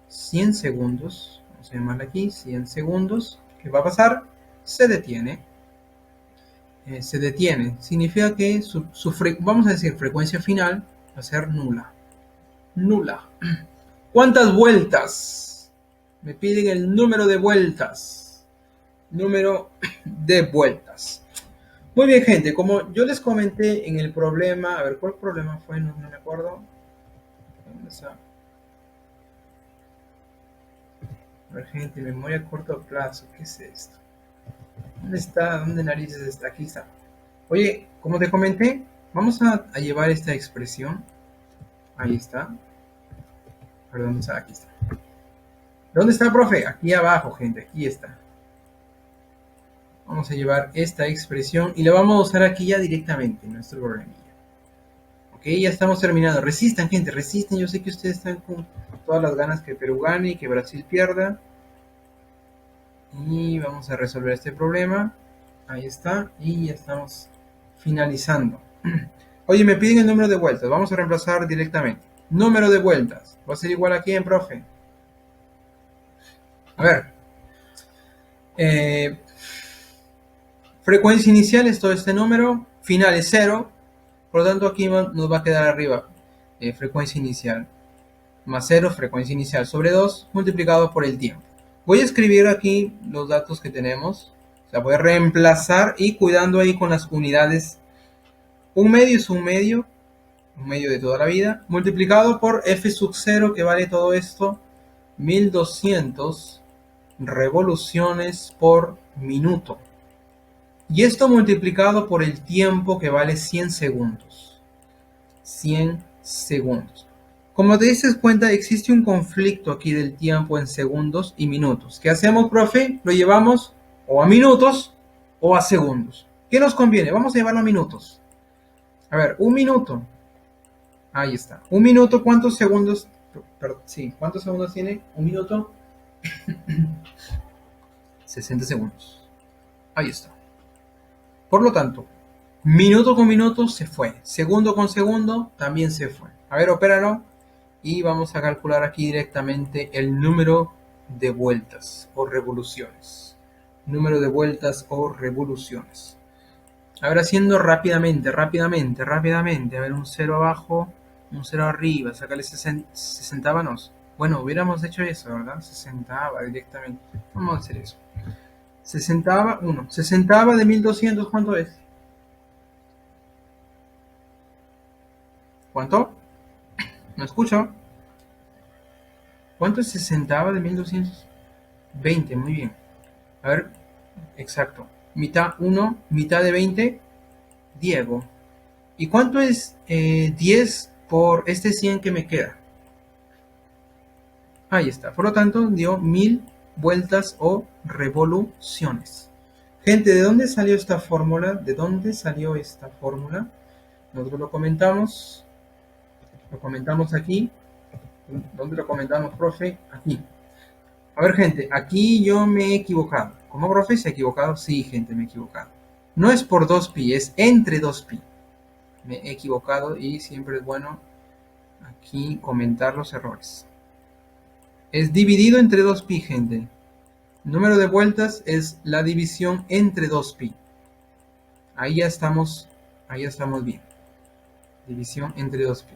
vamos a llamarle aquí 100 segundos, ¿qué va a pasar? Se detiene. Significa que vamos a decir frecuencia final va a ser nula. ¿Cuántas vueltas? Me piden el número de vueltas. Muy bien, gente, como yo les comenté en el problema, a ver, ¿cuál problema fue? No me acuerdo. ¿Dónde está? A ver, gente, memoria a corto plazo, ¿qué es esto? ¿Dónde está? ¿Dónde narices está? Aquí está. Oye, como te comenté, vamos a llevar esta expresión. Ahí está. Perdón, aquí está. ¿Dónde está, profe? Aquí abajo, gente, aquí está. Vamos a llevar esta expresión y la vamos a usar aquí ya directamente en nuestro programilla. Ok, ya estamos terminando. Resistan, gente, resistan. Yo sé que ustedes están con todas las ganas que Perú gane y que Brasil pierda. Y vamos a resolver este problema. Ahí está. Y ya estamos finalizando. Oye, me piden el número de vueltas. Vamos a reemplazar directamente. Número de vueltas. Va a ser igual aquí en profe. A ver. Frecuencia inicial es todo este número. Final es 0. Por lo tanto, aquí nos va a quedar arriba. Frecuencia inicial. Más 0, frecuencia inicial sobre 2, multiplicado por el tiempo. Voy a escribir aquí los datos que tenemos. O sea, voy a reemplazar y cuidando ahí con las unidades. Un medio es un medio de toda la vida, multiplicado por f sub 0, que vale todo esto, 1200 revoluciones por minuto. Y esto multiplicado por el tiempo, que vale 100 segundos. 100 segundos. Como te dices cuenta, existe un conflicto aquí del tiempo en segundos y minutos. ¿Qué hacemos, profe? Lo llevamos o a minutos o a segundos. ¿Qué nos conviene? Vamos a llevarlo a minutos. A ver, un minuto. Ahí está. Un minuto, ¿cuántos segundos? Sí, ¿cuántos segundos tiene? Un minuto. 60 segundos. Ahí está. Por lo tanto, minuto con minuto se fue. Segundo con segundo también se fue. A ver, opéralo. Y vamos a calcular aquí directamente el número de vueltas o revoluciones. Número de vueltas o revoluciones. A ver, haciendo rápidamente. A ver, un 0 abajo. Un cero arriba, sacarle 60. Bueno, hubiéramos hecho eso, ¿verdad? 60 directamente. Vamos a hacer eso. 60, 1. 60 de 1200, ¿cuánto es? ¿Cuánto? ¿No escucho? ¿Cuánto es 60 de 1200? 20, muy bien. A ver, exacto. Mitad 1, mitad de 20, Diego. ¿Y cuánto es 10 por este 100 que me queda? Ahí está. Por lo tanto, dio 1000 vueltas o revoluciones. Gente, ¿de dónde salió esta fórmula? ¿De dónde salió esta fórmula? Nosotros lo comentamos. Lo comentamos aquí. ¿Dónde lo comentamos, profe? Aquí. A ver, gente, aquí yo me he equivocado. ¿Cómo, profe? ¿Se ha equivocado? Sí, gente, me he equivocado. No es por 2pi, es entre 2pi. Me he equivocado y siempre es bueno aquí comentar los errores. Es dividido entre 2pi, gente. Número de vueltas es la división entre 2pi. Ahí ya estamos bien. División entre 2pi.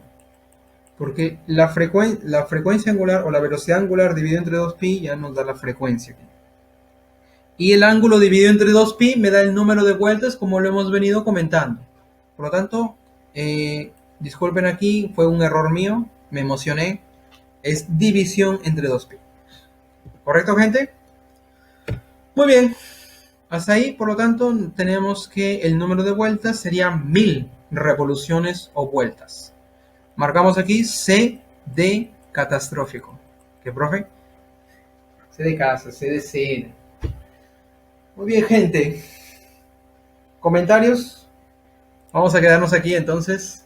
Porque la frecuencia angular o la velocidad angular dividido entre 2pi ya nos da la frecuencia. Y el ángulo dividido entre 2pi me da el número de vueltas como lo hemos venido comentando. Por lo tanto, disculpen aquí, fue un error mío, me emocioné. Es división entre 2pi. ¿Correcto, gente? Muy bien. Hasta ahí, por lo tanto, tenemos que el número de vueltas sería 1000 revoluciones o vueltas. Marcamos aquí C de catastrófico. ¿Qué, profe? C de casa, C de cena. Muy bien, gente. ¿Comentarios? Vamos a quedarnos aquí entonces.